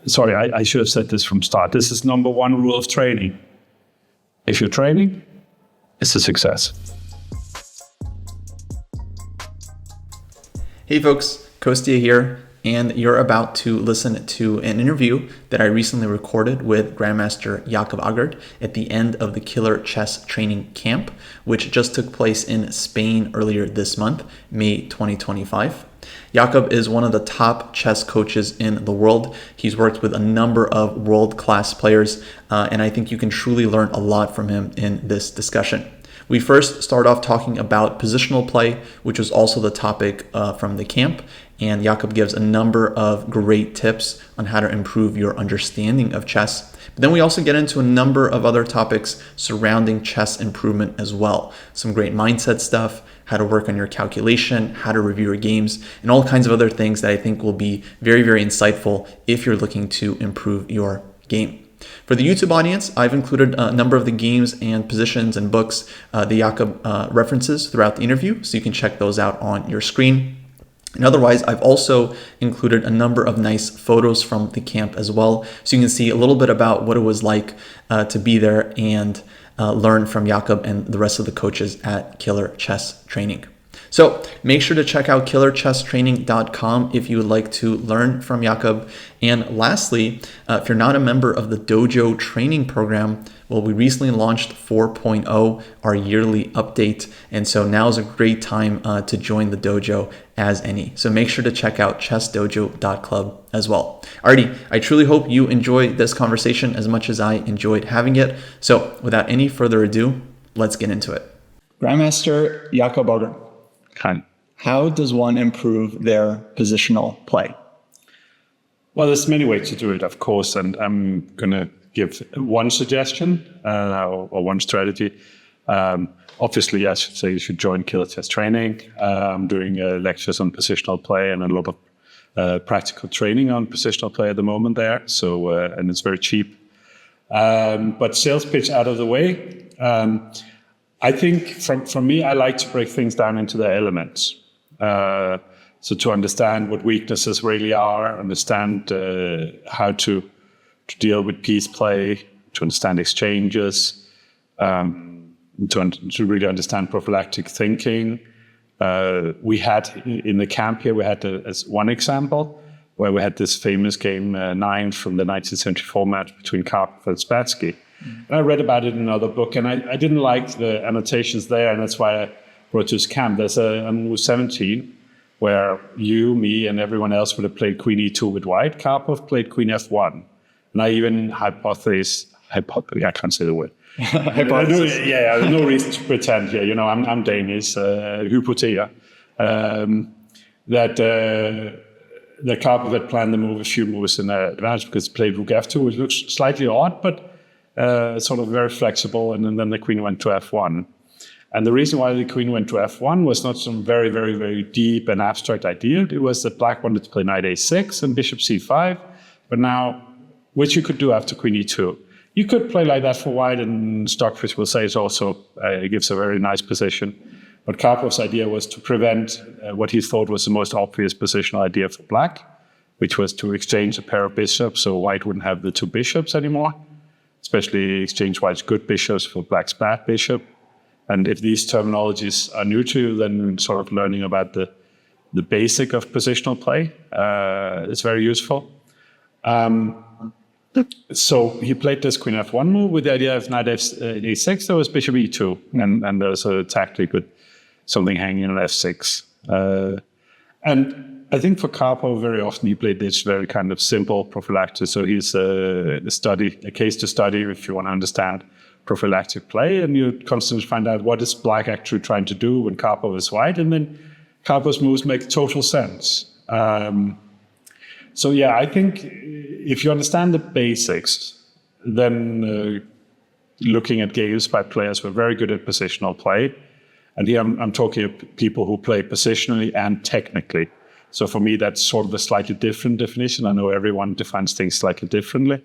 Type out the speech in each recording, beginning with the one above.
sorry, I should have said this from start. This is number one rule of training. If you're training, it's a success. Hey folks, Kostya here, and you're about to listen to an interview that I recently recorded with Grandmaster Jakob Aagaard at the end of the Killer Chess Training Camp, which just took place in Spain earlier this month, May 2025. Jakob is one of the top chess coaches in the world. He's worked with a number of world-class players, and I think you can truly learn a lot from him in this discussion. We first start off talking about positional play, which was also the topic from the camp, and Jakob gives a number of great tips on how to improve your understanding of chess. But then we also get into a number of other topics surrounding chess improvement as well. Some great mindset stuff, how to work on your calculation, how to review your games, and all kinds of other things that I think will be very, very insightful if you're looking to improve your game. For the YouTube audience, I've included a number of the games and positions and books that Jakob references throughout the interview, so you can check those out on your screen. And otherwise, I've also included a number of nice photos from the camp as well, so you can see a little bit about what it was like to be there and learn from Jakob and the rest of the coaches at Killer Chess Training. So make sure to check out killerchesstraining.com if you would like to learn from Jakob. And lastly, if you're not a member of the Dojo training program, well, we recently launched 4.0, our yearly update. And so now is a great time to join the dojo as any. So make sure to check out chessdojo.club as well. Alrighty, I truly hope you enjoy this conversation as much as I enjoyed having it. So without any further ado, let's get into it. Grandmaster Jakob Aagaard. How does one improve their positional play? Well, there's many ways to do it, of course, and I'm going to give one suggestion or one strategy. Obviously, I should say you should join Killer Chess Training. I'm doing lectures on positional play and a lot of practical training on positional play at the moment there. So, and it's very cheap. But sales pitch out of the way. I think from me, I like to break things down into their elements. So to understand what weaknesses really are, understand how to deal with piece play, to understand exchanges, to really understand prophylactic thinking. We had in the camp here, we had as one example where we had this famous game 9 from the 1974 match between Karpov and Spassky. And I read about it in another book, and I didn't like the annotations there, and that's why I brought to this camp. There's a move 17, where you, me, and everyone else would have played Queen E2 with white. Karpov played Queen F1. And I even I can't say the word. There's no reason to pretend here. You know, I'm Danish, hypotheia, that Karpov had planned the move a few moves in advance because he played Rook F2, which looks slightly odd, but sort of very flexible, and then the queen went to F1. And the reason why the queen went to F1 was not some very, very, very deep and abstract idea. It was that black wanted to play knight A6 and bishop C5, but now, which you could do after queen E2. You could play like that for white, and Stockfish will say it gives a very nice position. But Karpov's idea was to prevent what he thought was the most obvious positional idea for black, which was to exchange a pair of bishops so white wouldn't have the two bishops anymore. Especially exchange white's good bishops for black's bad bishop. And if these terminologies are new to you, then sort of learning about the basic of positional play is very useful. So he played this Queen F1 move with the idea of knight A6, there was bishop E2, and there was a tactic with something hanging on F6. And I think for Karpov, very often he played this very kind of simple prophylactic. So he's a case to study if you want to understand prophylactic play, and you constantly find out what is black actually trying to do when Karpov is white, and then Karpov's moves make total sense. So yeah, I think if you understand the basics, then looking at games by players who are very good at positional play, and here I'm talking of people who play positionally and technically. So for me, that's sort of a slightly different definition. I know everyone defines things slightly differently.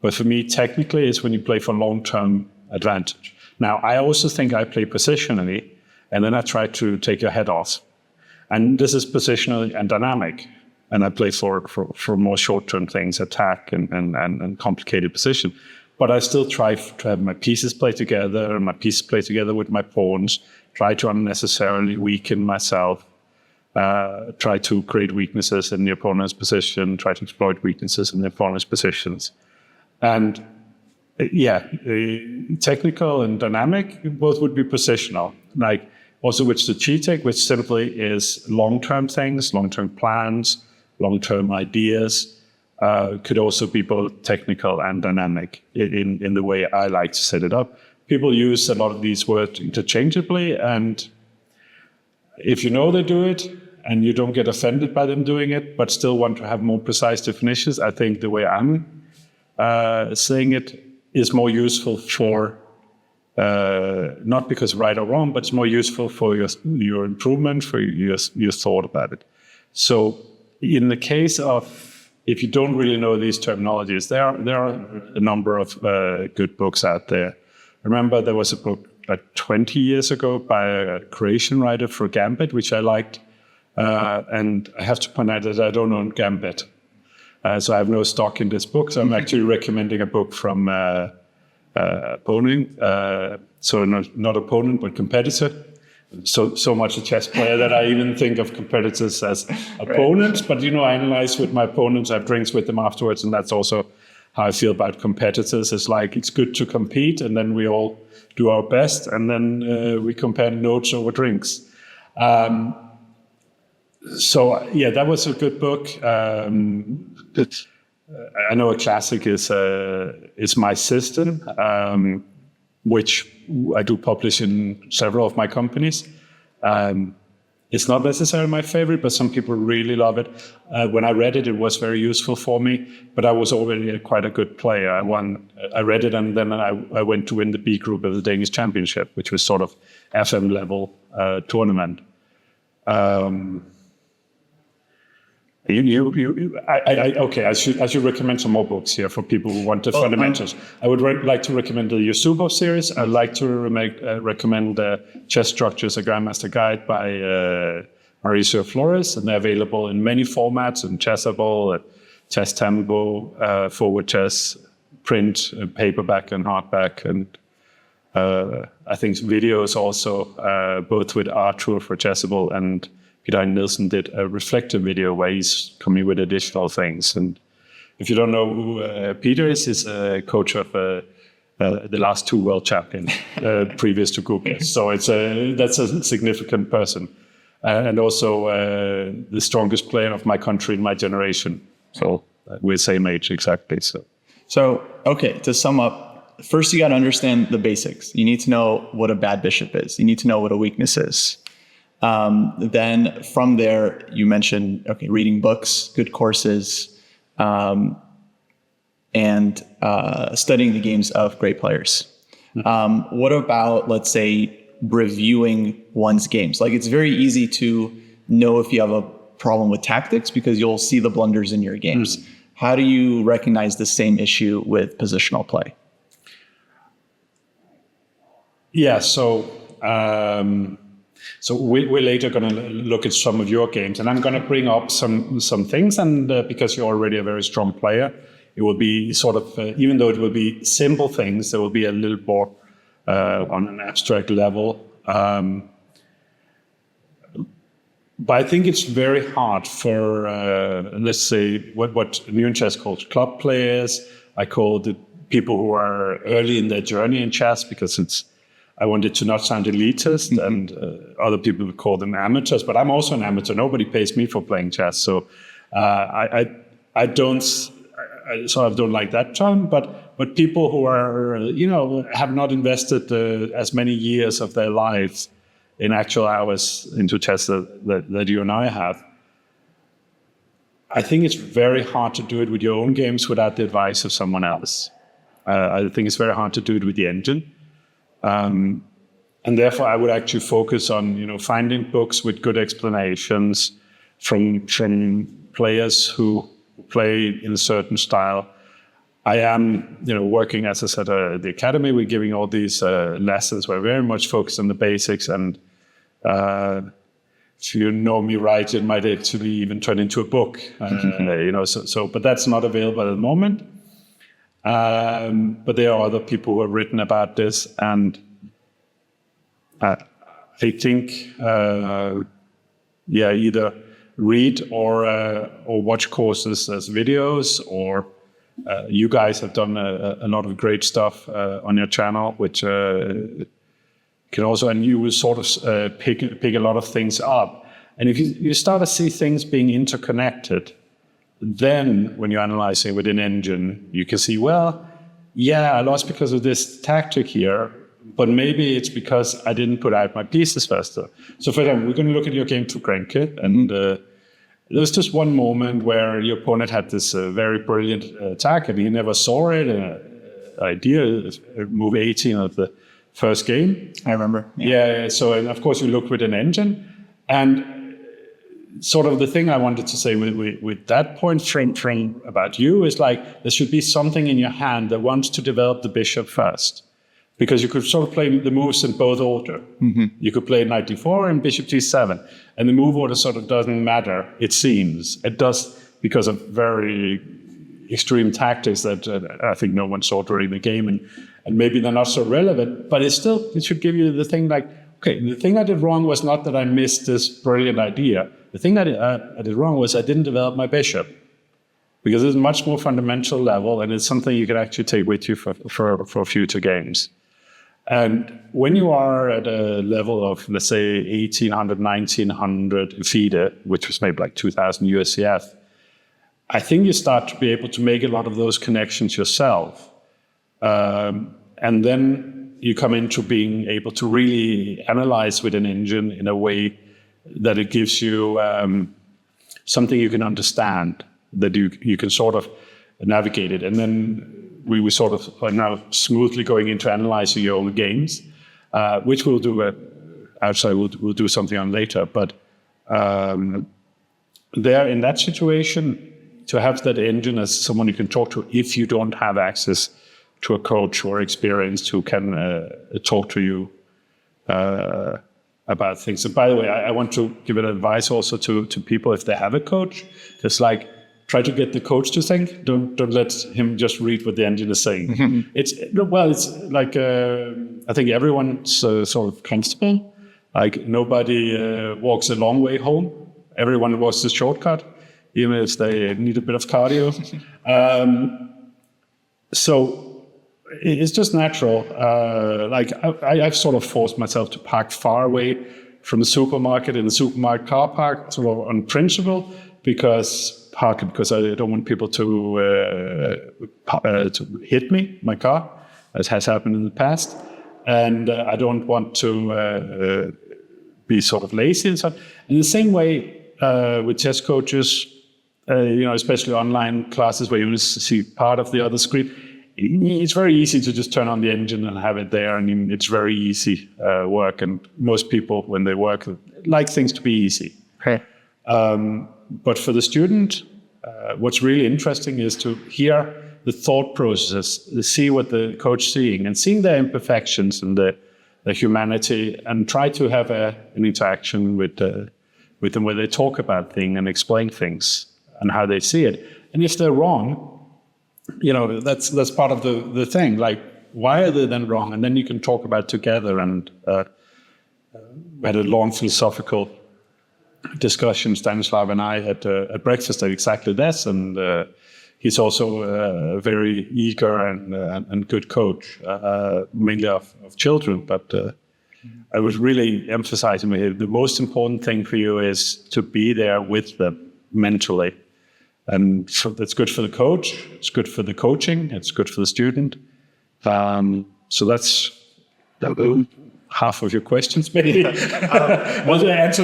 But for me, technically, it's when you play for long-term advantage. Now, I also think I play positionally, and then I try to take your head off. And this is positional and dynamic. and I play for more short-term things, attack and complicated position. But I still try to have my pieces play together, and my pieces play together with my pawns, try to unnecessarily weaken myself, try to create weaknesses in the opponent's position, try to exploit weaknesses in the opponent's positions. And technical and dynamic, both would be positional. Like also with strategic, which simply is long-term things, long-term plans, long-term ideas, could also be both technical and dynamic in the way I like to set it up. People use a lot of these words interchangeably, and if you know they do it, and you don't get offended by them doing it, but still want to have more precise definitions, I think the way I'm saying it is more useful for, not because right or wrong, but it's more useful for your improvement, for your thought about it. So in the case of, if you don't really know these terminologies, there are a number of good books out there. I remember there was a book like 20 years ago by a Croatian writer for Gambit, which I liked. And I have to point out that I don't own Gambit. So I have no stock in this book. So I'm actually recommending a book from opponent. So not opponent, but competitor. So much a chess player that I even think of competitors as opponents. Right. But, I analyze with my opponents. I have drinks with them afterwards. And that's also how I feel about competitors. It's like, it's good to compete. And then we all do our best. And then we compare notes over drinks. That was a good book. I know a classic is My System, which I do publish in several of my companies. It's not necessarily my favorite, but some people really love it. When I read it, it was very useful for me, but I was already quite a good player. I read it, and then I went to win the B group of the Danish Championship, which was sort of FM level tournament. I should recommend some more books here for people who want the fundamentals. I would like to recommend the Yasubo series. I'd like to recommend Chess Structures, a Grandmaster Guide by Mauricio Flores, and they're available in many formats, in Chessable, Chess Tempo, Forward Chess, print, paperback and hardback, and I think videos also, both with Arthur for Chessable and Peter Nielsen did a reflective video where he's coming with additional things. And if you don't know who Peter is, he's a coach of the last two world champions previous to Google. So that's a significant person. And also the strongest player of my country in my generation. So we're same age exactly. So okay, to sum up, first you got to understand the basics. You need to know what a bad bishop is. You need to know what a weakness is. Then from there, you mentioned, reading books, good courses, and studying the games of great players. What about, let's say, reviewing one's games? Like, it's very easy to know if you have a problem with tactics because you'll see the blunders in your games. How do you recognize the same issue with positional play? Yeah, so we're later going to look at some of your games, and I'm going to bring up some things. And because you're already a very strong player, it will be sort of, even though it will be simple things, there will be a little more on an abstract level. But I think it's very hard for, let's say, what New in Chess calls club players. I call the people who are early in their journey in chess, because I wanted to not sound elitist, and other people would call them amateurs, but I'm also an amateur. Nobody pays me for playing chess, so I don't like that term. But people who are have not invested as many years of their lives in actual hours into chess that you and I have, I think it's very hard to do it with your own games without the advice of someone else. I think it's very hard to do it with the engine. And therefore, I would actually focus on, finding books with good explanations from players who play in a certain style. I am, working, as I said, at the academy. We're giving all these lessons. We're very much focused on the basics, and if you know me right, it might actually even turn into a book. But that's not available at the moment. But there are other people who have written about this, and I think, either read or watch courses as videos, or you guys have done a lot of great stuff on your channel, which can also, and you will sort of pick a lot of things up. And if you start to see things being interconnected, then when you're analyzing with an engine, you can see, well, I lost because of this tactic here, but maybe it's because I didn't put out my pieces faster. So for example, we're going to look at your game to Grenke, and there was just one moment where your opponent had this very brilliant attack, and he never saw it. Idea, move 18 of the first game. I remember. Yeah. So, and of course, you look with an engine, and sort of the thing I wanted to say with that point train about you is like there should be something in your hand that wants to develop the bishop first, because you could sort of play the moves in both order. Mm-hmm. You could play knight d4 and bishop d7, and the move order sort of doesn't matter. It seems it does because of very extreme tactics that I think no one saw during the game, and maybe they're not so relevant. But it should give you the thing like, okay, the thing I did wrong was not that I missed this brilliant idea. The thing that I did wrong was I didn't develop my bishop, because it's a much more fundamental level, and it's something you can actually take with you for future games. And when you are at a level of, let's say, 1800, 1900 FIDE, which was maybe like 2000 USCF, I think you start to be able to make a lot of those connections yourself. And then you come into being able to really analyze with an engine in a way that it gives you something you can understand, that you can sort of navigate it. And then we sort of are now smoothly going into analyzing your own games, which we'll do outside. We'll do something on later. But there, in that situation, to have that engine as someone you can talk to if you don't have access to a coach or experienced who can talk to you about things. And by the way, I want to give an advice also to people if they have a coach. It's like, try to get the coach to think. Don't let him just read what the engine is saying. Mm-hmm. It's like I think everyone's sort of comfortable. Like nobody walks a long way home. Everyone walks the shortcut, even if they need a bit of cardio. So it's just natural. I've sort of forced myself to park far away from the supermarket in the supermarket car park, sort of on principle, because I don't want people to hit me, my car, as has happened in the past, and I don't want to be sort of lazy and so on. In the same way with chess coaches, especially online classes where you only see part of the other screen. It's very easy to just turn on the engine and have it there. I mean, it's very easy work, and most people, when they work, like things to be easy. Okay. But for the student, what's really interesting is to hear the thought process, to see what the coach is seeing, and seeing their imperfections and the humanity, and try to have an interaction with them where they talk about things and explain things and how they see it. And if they're wrong, that's part of the thing. Like, why are they then wrong? And then you can talk about it together. And we had a long philosophical discussion, Stanislav and I, at breakfast at exactly this. And he's also a very eager and good coach, mainly of children. But I was really emphasizing the most important thing for you is to be there with them mentally. And so that's good for the coach, it's good for the coaching, it's good for the student. So that's half of your questions, maybe. Want to answer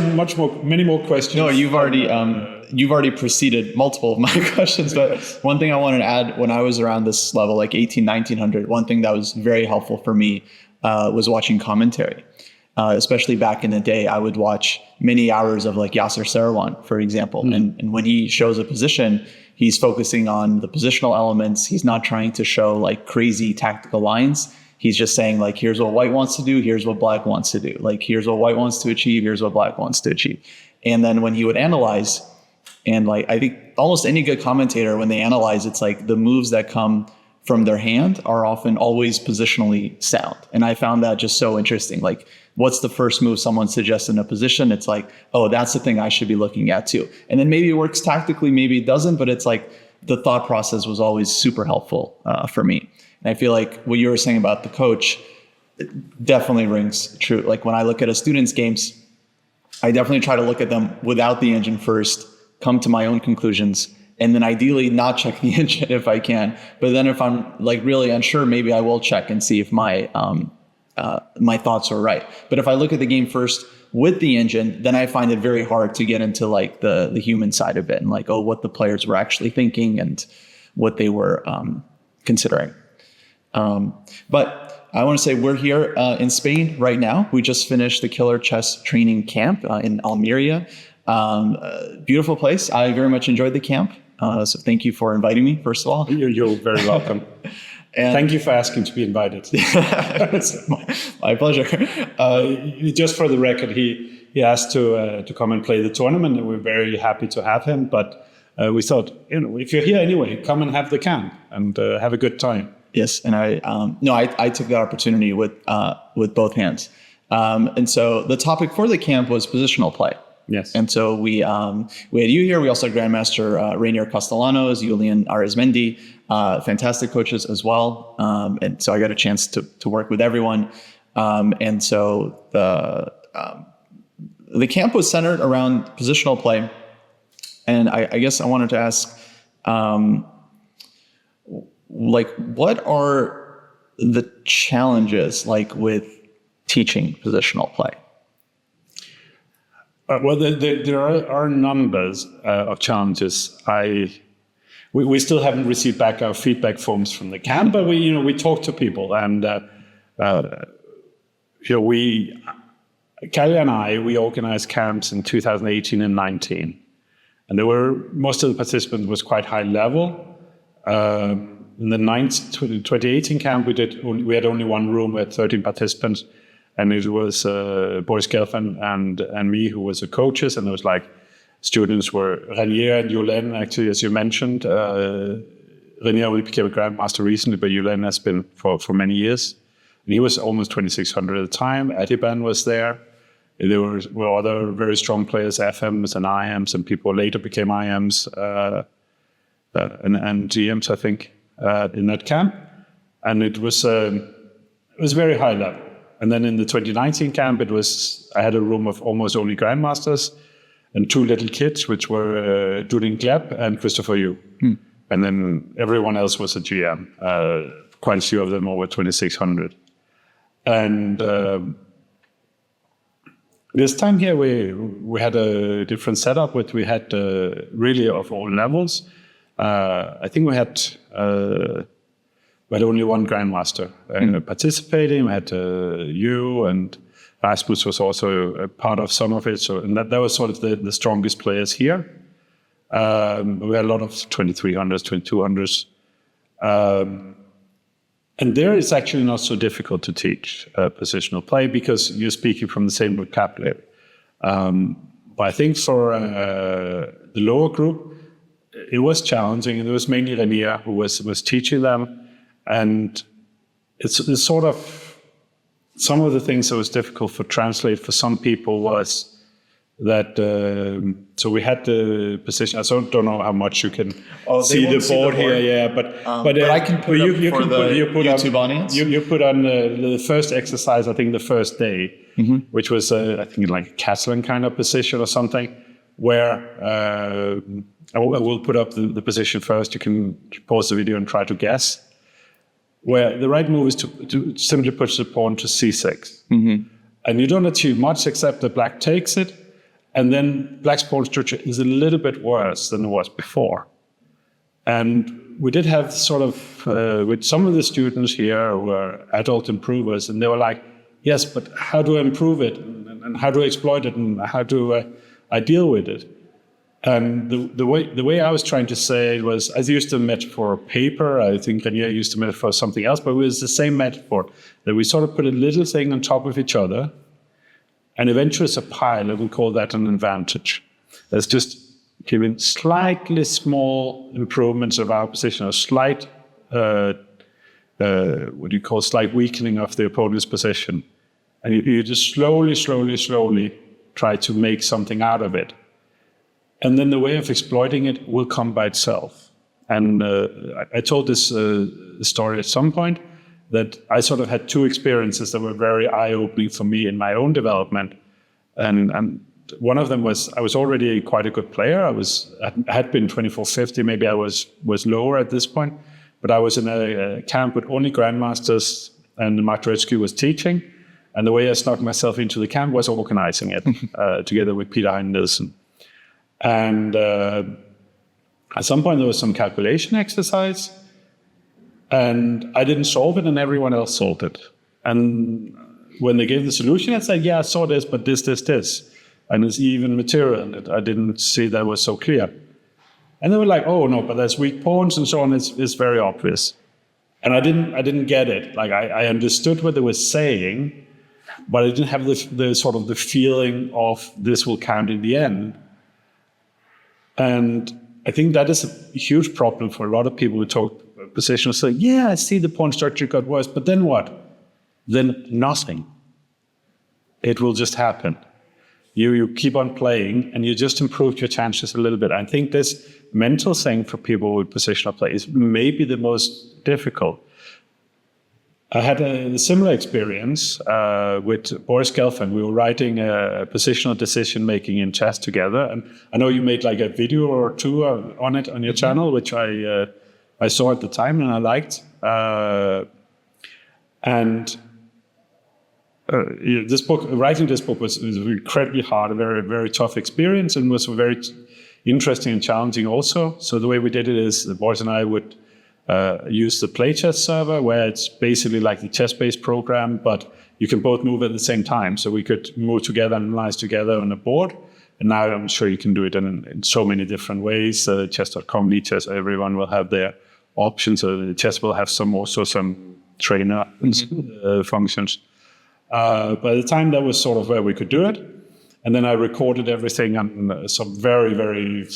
many more questions? No, you've already preceded multiple of my questions. But one thing I wanted to add, when I was around this level, like 1900, one thing that was very helpful for me was watching commentary. Especially back in the day, I would watch many hours of like Yasser Seirawan, for example. Mm. And when he shows a position, he's focusing on the positional elements. He's not trying to show like crazy tactical lines. He's just saying like, here's what white wants to do, here's what black wants to do. Like, here's what white wants to achieve, here's what black wants to achieve. And then when he would analyze, and like, I think almost any good commentator, when they analyze, it's like the moves that come from their hand are often always positionally sound. And I found that just so interesting. Like, what's the first move someone suggests in a position? It's like, oh, that's the thing I should be looking at too. And then maybe it works tactically, maybe it doesn't, but it's like the thought process was always super helpful for me. And I feel like what you were saying about the coach definitely rings true. Like when I look at a student's games, I definitely try to look at them without the engine first, come to my own conclusions, and then ideally not check the engine if I can. But then if I'm like really unsure, maybe I will check and see if my my thoughts are right. But if I look at the game first with the engine, then I find it very hard to get into like the human side of it and like, oh, what the players were actually thinking and what they were considering. But I want to say we're here in Spain right now. We just finished the Killer Chess Training Camp in Almeria. Beautiful place. I very much enjoyed the camp. So thank you for inviting me, first of all. You're very welcome. And thank you for asking to be invited. My pleasure. Just for the record, he asked to come and play the tournament, and we're very happy to have him. But we thought, if you're here anyway, come and have the camp and have a good time. Yes, and I took the opportunity with both hands. And so the topic for the camp was positional play. Yes. And so we had you here. We also had Grandmaster Renier Castellanos, Julian Arizmendi, fantastic coaches as well. And so I got a chance to work with everyone. And so the camp was centered around positional play. And I guess I wanted to ask, like, what are the challenges like with teaching positional play? Well, there are numbers of challenges. We still haven't received back our feedback forms from the camp, but we talk to people, and Kalle and I organized camps in 2018 and 19, and most of the participants was quite high level. In the 2018 camp, we had only one room with 13 participants. And it was Boris Gelfand and me who was the coaches. And it was like students were Renier and Julen, actually, as you mentioned. Renier became a grandmaster recently, but Julen has been for many years. And he was almost 2,600 at the time. Adiban was there. There were other very strong players, FMs and IMs, and people later became IMs and GMs, I think, in that camp. And it was very high level. And then in the 2019 camp, I had a room of almost only grandmasters and two little kids, which were Dudin Gleb and Christopher Yu. And then everyone else was a GM, quite a few of them over 2,600. And this time here, we had a different setup, which we had really of all levels. I think we had only one grandmaster participating. We had you, and Rasmus was also a part of some of it. So, and that was sort of the strongest players here. We had a lot of 2,300s, 2,200s. And there it's actually not so difficult to teach positional play because you're speaking from the same vocabulary. But I think for the lower group, it was challenging. And it was mainly Renier who was teaching them. And it's sort of, some of the things that was difficult for translate for some people was that, so we had the position, I don't know how much you can see the board here, yeah, but I can put you put the YouTube audience. You put on the first exercise, I think the first day, which was, I think like a Catalan kind of position or something, where I will put up the position first. You can pause the video and try to guess. Where the right move is to simply push the pawn to c6. And you don't achieve much except that black takes it, and then black's pawn structure is a little bit worse than it was before. And we did have sort of, with some of the students here who were adult improvers, and they were like, yes, but how do I improve it? And how do I exploit it? And how do I deal with it? And the way I was trying to say it was, I used the metaphor of paper. I think Renier used the metaphor of something else, but it was the same metaphor, that we sort of put a little thing on top of each other, and eventually it's a pile, and we call that an advantage. That's just giving slightly small improvements of our position, a slight, slight weakening of the opponent's position. And you just slowly try to make something out of it. And then the way of exploiting it will come by itself. And I told this story at some point, that I sort of had two experiences that were very eye-opening for me in my own development. And one of them was, I was already quite a good player. I had been 2450, maybe I was lower at this point, but I was in a camp with only grandmasters, and Martoretsky was teaching. And the way I snuck myself into the camp was organizing it together with Peter Hein-Nielsen. And at some point there was some calculation exercise, and I didn't solve it, and everyone else solved it. And when they gave the solution, I said, yeah, I saw this, but this. And it's even material, and I didn't see that was so clear. And they were like, oh no, but there's weak pawns and so on, it's very obvious. And I didn't get it. Like I understood what they were saying, but I didn't have the sort of the feeling of this will count in the end. And I think that is a huge problem for a lot of people who talk positional, say, yeah, I see the pawn structure got worse, but then what? Then nothing. It will just happen. You keep on playing, and you just improve your chances a little bit. I think this mental thing for people with positional play is maybe the most difficult. I had a similar experience with Boris Gelfand. We were writing a positional decision-making in chess together. And I know you made like a video or two on it on your channel, which I saw at the time and I liked. Writing this book was incredibly hard, a very, very tough experience, and was very interesting and challenging also. So the way we did it is Boris and I would use the PlayChess server, where it's basically like the chess-based program, but you can both move at the same time. So we could move together and analyze together on a board. And now I'm sure you can do it in so many different ways. Chess.com, Chess, everyone will have their options. Chess will have some trainer functions. By the time that was sort of where we could do it. And then I recorded everything on some very, very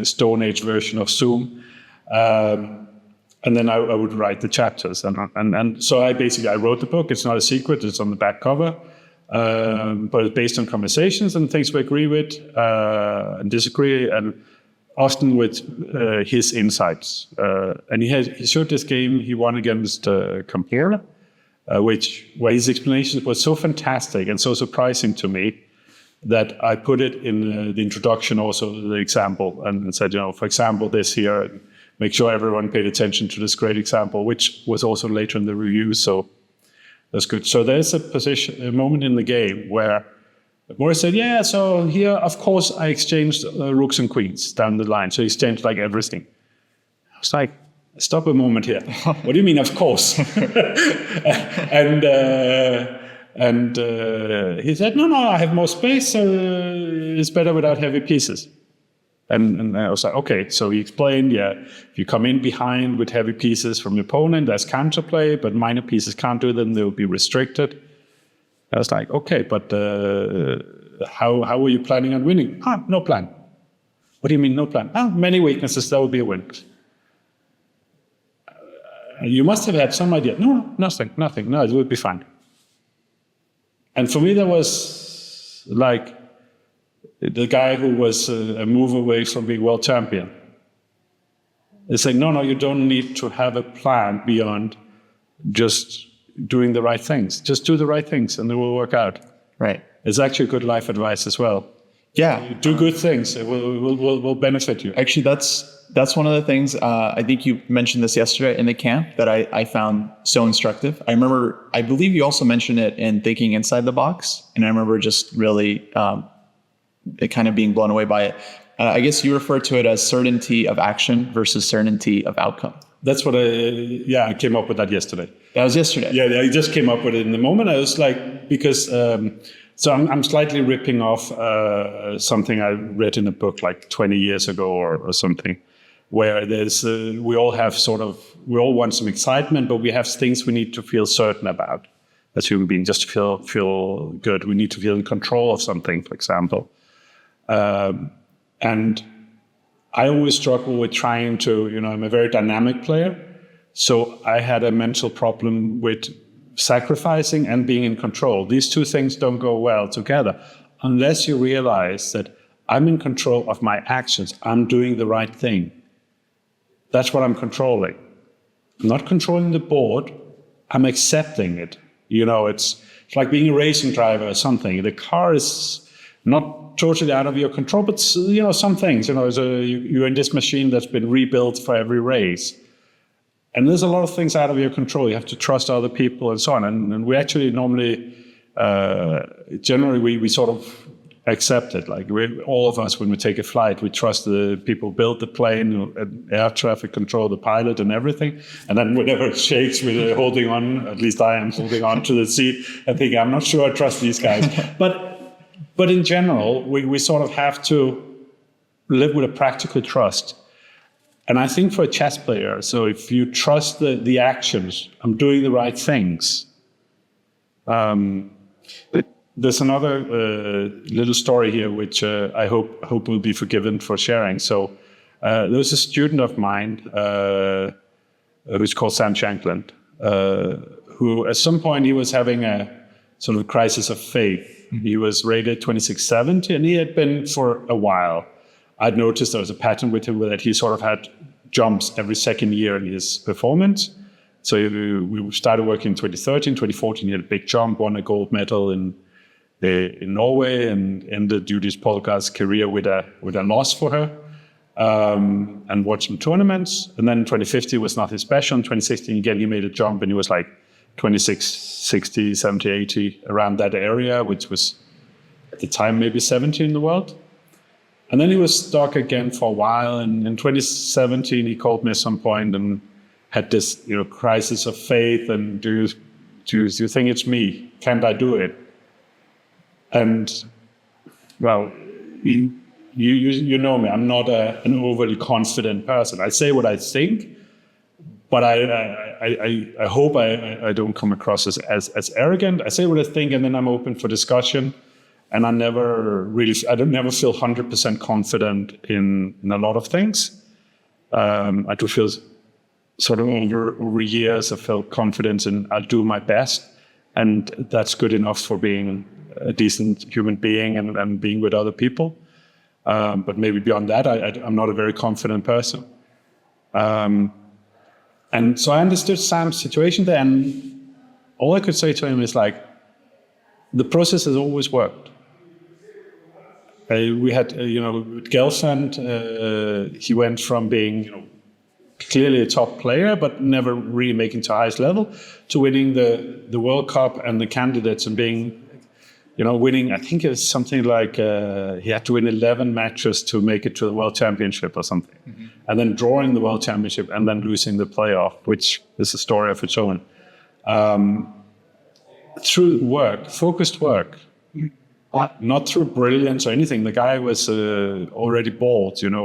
Stone Age version of Zoom. And then I would write the chapters. And so I wrote the book. It's not a secret. It's on the back cover. But it's based on conversations and things we agree with and disagree, and often with his insights. And he showed this game he won against Compare, where his explanations were so fantastic and so surprising to me that I put it in the introduction, also the example, and said, for example, this here, and make sure everyone paid attention to this great example, which was also later in the review. So that's good. So there's a moment in the game where Boris said, yeah, so here, of course, I exchanged rooks and queens down the line. So he exchanged like everything. I was like, stop a moment here. What do you mean, of course? And he said, no, I have more space, so it's better without heavy pieces. And I was like, okay. So he explained, if you come in behind with heavy pieces from the opponent, there's counterplay, but minor pieces can't do them, they'll be restricted. I was like, okay, but how were you planning on winning? No plan. What do you mean, no plan? Many weaknesses, that will be a win. You must have had some idea. No, nothing. No, it will be fine. And for me, that was like the guy who was a move away from being world champion. It's like, no, you don't need to have a plan beyond just doing the right things. Just do the right things and it will work out. Right. It's actually good life advice as well. Yeah. You do good things. It will benefit you. Actually, that's one of the things, I think you mentioned this yesterday in the camp, that I found so instructive. I believe you also mentioned it in Thinking Inside the Box. And I remember just really kind of being blown away by it. I guess you refer to it as certainty of action versus certainty of outcome. That's what I came up with that yesterday. That was yesterday. Yeah, I just came up with it in the moment. I was like, because So I'm slightly ripping off something I read in a book like 20 years ago or something, where there's we all want some excitement, but we have things we need to feel certain about as human beings, just to feel good. We need to feel in control of something, for example. And I always struggle with trying to, I'm a very dynamic player, so I had a mental problem with sacrificing and being in control. These two things don't go well together unless you realize that I'm in control of my actions. I'm doing the right thing. That's what I'm controlling. I'm not controlling the board. I'm accepting it. It's like being a racing driver or something. The car is not totally out of your control, but some things. You're in this machine that's been rebuilt for every race. And there's a lot of things out of your control. You have to trust other people and so on. And we actually normally, generally, we sort of accept it. Like all of us, when we take a flight, we trust the people build the plane, air traffic control, the pilot and everything. And then whenever it shakes, we're holding on, at least I am holding on to the seat and thinking, I'm not sure I trust these guys. But in general, we sort of have to live with a practical trust. And I think for a chess player, so if you trust the actions, I'm doing the right things. There's another little story here, which I hope will be forgiven for sharing. So there was a student of mine who's called Sam Shankland, who at some point he was having a sort of crisis of faith. He was rated 2670, and he had been for a while. I'd noticed there was a pattern with him that he sort of had jumps every second year in his performance. So we started working in 2013, 2014, he had a big jump, won a gold medal in Norway, and ended Judith Polgar's career with a loss for her, and watched some tournaments. And then 2015 was nothing special. In 2016, again, he made a jump, and he was like 26, 60, 70, 80, around that area, which was at the time maybe 70 in the world. And then he was stuck again for a while. And in 2017, he called me at some point and had this, crisis of faith. And do you think it's me? Can't I do it? And well, you know me. I'm not an overly confident person. I say what I think, but I hope I don't come across as arrogant. I say what I think, and then I'm open for discussion. And I never feel 100% confident in a lot of things. I do feel sort of over years, I felt confidence in I'll do my best. And that's good enough for being a decent human being and being with other people. But maybe beyond that, I'm not a very confident person. And so I understood Sam's situation there. And all I could say to him is like, the process has always worked. We had, with Gelfand, he went from being, clearly a top player, but never really making to highest level, to winning the World Cup and the candidates and being, winning, I think it was something like he had to win 11 matches to make it to the World Championship or something. Mm-hmm. And then drawing the World Championship and then losing the playoff, which is a story of its own. Through work, focused work, not through brilliance or anything. The guy was already bald, and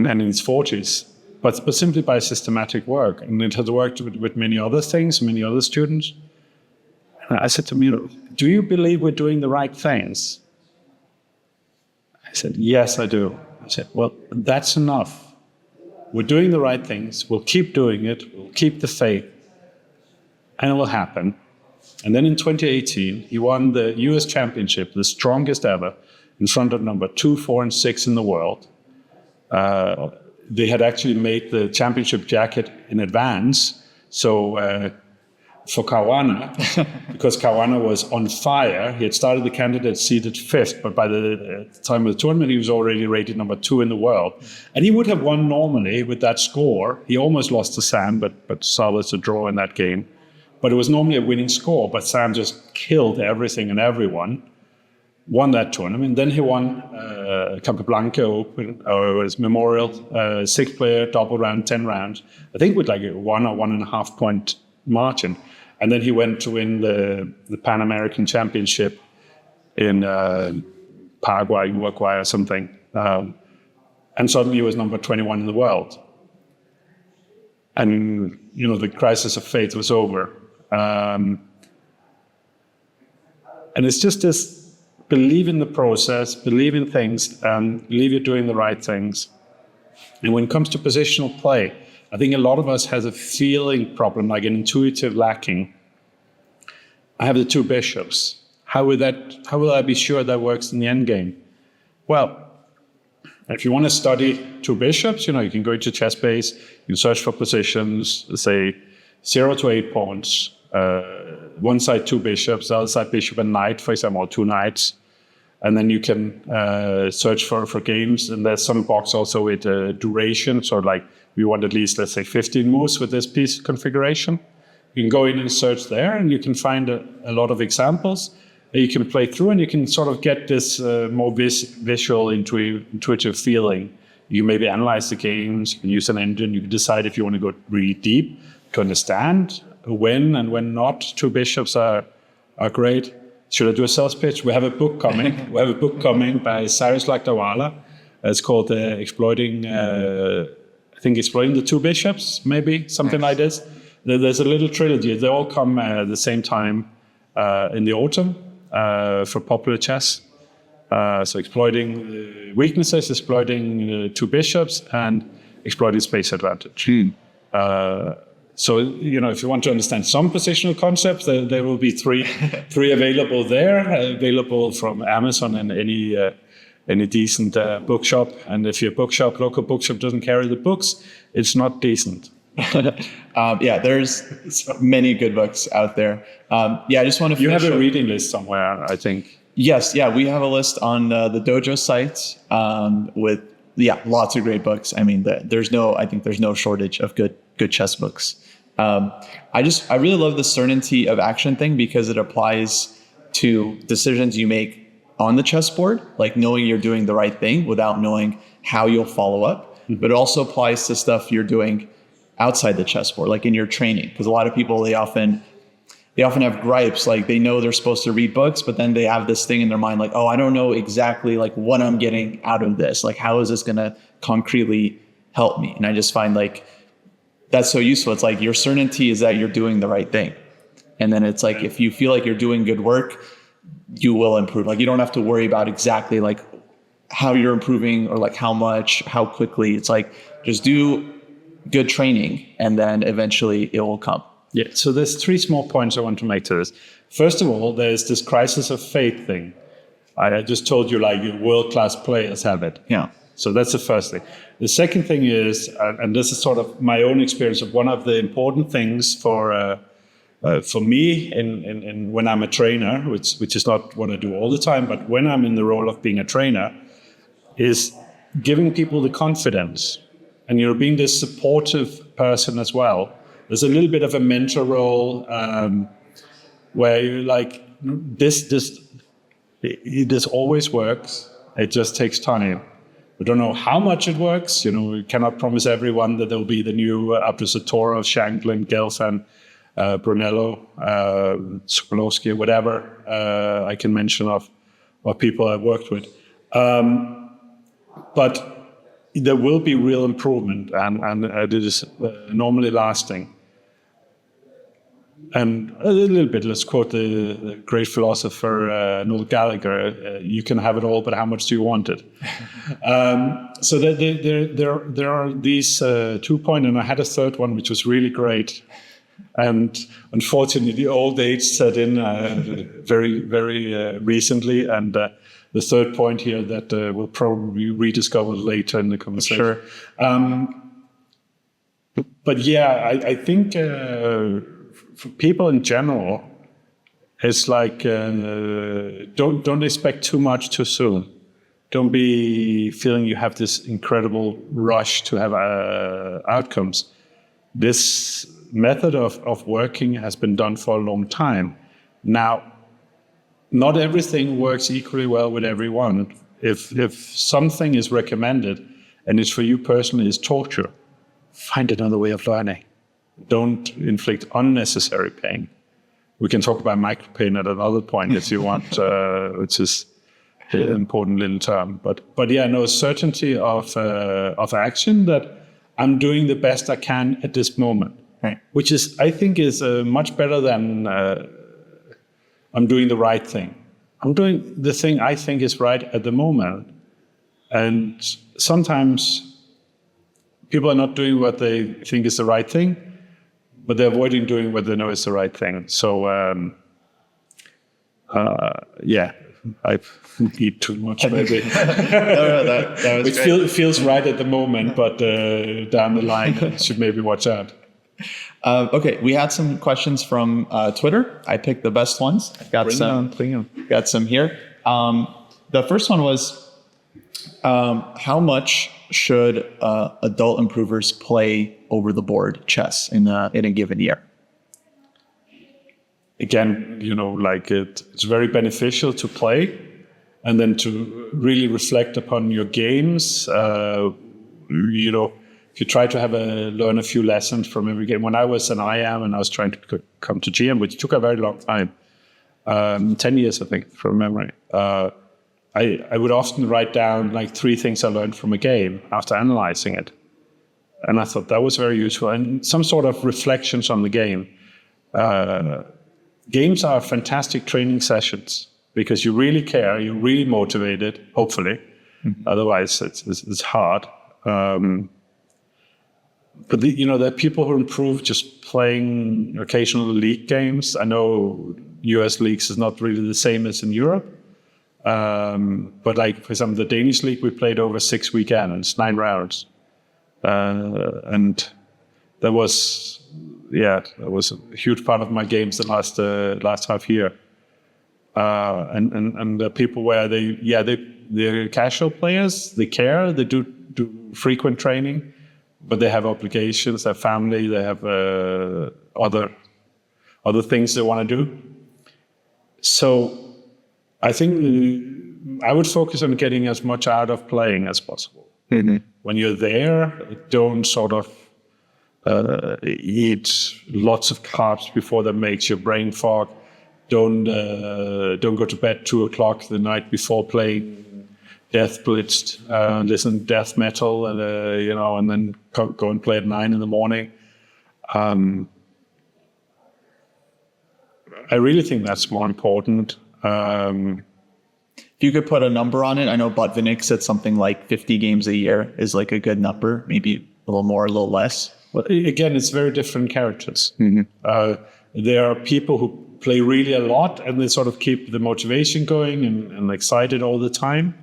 in his 40s, but simply by systematic work. And it has worked with many other things, many other students. And I said to him, do you believe we're doing the right things? I said, yes, I do. I said, well, that's enough. We're doing the right things. We'll keep doing it. We'll keep the faith. And it will happen. And then in 2018, he won the US Championship, the strongest ever, in front of number 2, 4, and 6 in the world. They had actually made the championship jacket in advance. So for Caruana, because Caruana was on fire, he had started the candidate seated 5th, but by the time of the tournament, he was already rated number 2 in the world. And he would have won normally with that score. He almost lost to Sam, but salvaged a draw in that game. But it was normally a winning score, but Sam just killed everything and everyone. Won that tournament. Then he won Capablanca Open, or it was Memorial, 6-player, double round, 10 rounds. I think with like a 1 or 1.5 point margin. And then he went to win the Pan American Championship in Paraguay, Uruguay or something. And suddenly he was number 21 in the world. And, the crisis of faith was over. And it's just this believe in the process, believe in things, and believe you're doing the right things. And when it comes to positional play, I think a lot of us has a feeling problem, like an intuitive lacking. I have the two bishops. How will I be sure that works in the end game? Well, if you want to study two bishops, you can go into ChessBase, you search for positions, say 0 to 8 pawns, one side two bishops, the other side bishop and knight, for example, or two knights. And then you can search for games. And there's some box also with duration. So like we want at least, let's say, 15 moves with this piece configuration. You can go in and search there, and you can find a lot of examples. You can play through, and you can sort of get this more visual, intuitive feeling. You maybe analyze the games, you can use an engine, you can decide if you want to go really deep to understand when and when not two bishops are great. Should I do a sales pitch? We have a book coming. By Cyrus Lakdawala. It's called Exploiting the Two Bishops, maybe, something like this. There's a little trilogy. They all come at the same time in the autumn. For popular chess. So exploiting the weaknesses, exploiting two bishops, and exploiting space advantage. So, if you want to understand some positional concepts, there will be three available there, available from Amazon and any decent bookshop. And if your local bookshop doesn't carry the books, it's not decent. There's many good books out there. I just want to. You have a reading list somewhere, I think. Yes, we have a list on the Dojo site with lots of great books. I mean, there's no shortage of good chess books. I really love the certainty of action thing because it applies to decisions you make on the chessboard, like knowing you're doing the right thing without knowing how you'll follow up. Mm-hmm. But it also applies to stuff you're doing outside the chessboard, like in your training, because a lot of people, they often have gripes, like they know they're supposed to read books, but then they have this thing in their mind, like, oh, I don't know exactly like what I'm getting out of this. Like, how is this going to concretely help me? And I just find like that's so useful. It's like your certainty is that you're doing the right thing. And then it's like, if you feel like you're doing good work, you will improve. Like you don't have to worry about exactly like how you're improving or like how much, how quickly. It's like, just do good training, and then eventually it will come. Yeah, so there's three small points I want to make to this. First of all, there's this crisis of faith thing. I just told you, like, world-class players have it. Yeah. So that's the first thing. The second thing is, and this is sort of my own experience of one of the important things for me in when I'm a trainer, which is not what I do all the time, but when I'm in the role of being a trainer, is giving people the confidence. And you're being this supportive person as well. There's a little bit of a mentor role where you're like, this always works. It just takes time. We don't know how much it works. We cannot promise everyone that there will be the new Abdusattor of Shankland, Gelfand, Brunello, Sokolowski, whatever I can mention of people I've worked with. But there will be real improvement, and it is normally lasting. And a little bit, let's quote the great philosopher Noel Gallagher, you can have it all, but how much do you want it? So there are these 2 points, and I had a third one, which was really great. And unfortunately, the old age set in very, very recently, and the third point here that we'll probably rediscover later in the conversation. Sure. But yeah, I think for people in general, it's like don't expect too much too soon. Don't be feeling you have this incredible rush to have outcomes. This method of working has been done for a long time. Now, not everything works equally well with everyone. If something is recommended and it's for you personally is torture, find another way of learning. Don't inflict unnecessary pain. We can talk about micropain at another point if you want, which is an important little term. But yeah, no, certainty of action, that I'm doing the best I can at this moment, Right. which is, I think, is much better than I'm doing the right thing. I'm doing the thing I think is right at the moment. And sometimes people are not doing what they think is the right thing, but they're avoiding doing what they know is the right thing. So, yeah, I eat too much maybe. No, that was great. It feels right at the moment, but down the line, I should maybe watch out. Okay, we had some questions from Twitter. I picked the best ones. I've got Bring 'em. Got some here. The first one was, how much should adult improvers play over the board chess in a given year? Again, like it's very beneficial to play and then to really reflect upon your games. If you try to learn a few lessons from every game. When I was an IM and I was trying to come to GM, which took a very long time, 10 years, I think, from memory, I would often write down like 3 things I learned from a game after analyzing it. And I thought that was very useful. And some sort of reflections on the game. Games are fantastic training sessions because you really care, you're really motivated, hopefully. Mm-hmm. Otherwise, it's hard. But there are people who improve just playing occasional league games. I know US leagues is not really the same as in Europe. But like, for example, the Danish league, we played over 6 weekends, 9 rounds. And that was a huge part of my games the last half year. And the people where they're casual players, they care, they do frequent training, but they have obligations, they have family, they have other things they want to do. So I think I would focus on getting as much out of playing as possible. Mm-hmm. When you're there, don't sort of eat lots of carbs before that makes your brain fog. Don't go to bed 2:00 the night before playing Death Blitzed, listen to death metal, and then go and play at 9 in the morning. I really think that's more important. If you could put a number on it, I know Botvinnik said something like 50 games a year is like a good number, maybe a little more, a little less. Well, again, it's very different characters. Mm-hmm. There are people who play really a lot and they sort of keep the motivation going and excited all the time.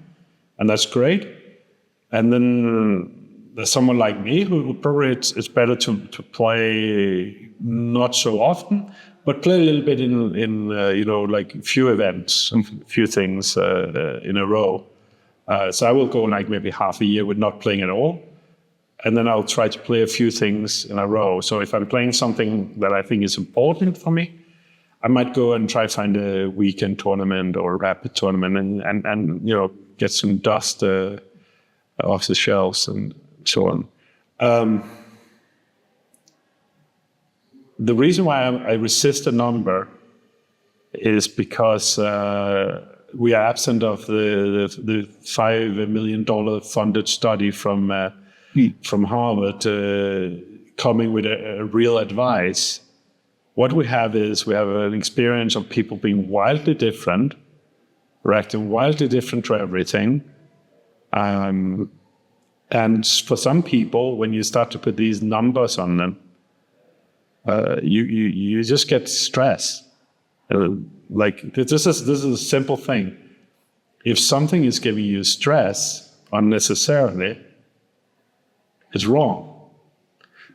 And that's great. And then there's someone like me who probably it's better to play not so often, but play a little bit in like few events, a few things in a row. So I will go like maybe half a year with not playing at all. And then I'll try to play a few things in a row. So if I'm playing something that I think is important for me, I might go and try to find a weekend tournament or a rapid tournament and get some dust off the shelves and so on. The reason why I resist a number is because we are absent of the $5 million funded study from Harvard coming with a real advice. What we have is an experience of people being wildly different, reacting wildly different to everything. And for some people, when you start to put these numbers on them, you just get stress. Like this is a simple thing. If something is giving you stress unnecessarily, it's wrong.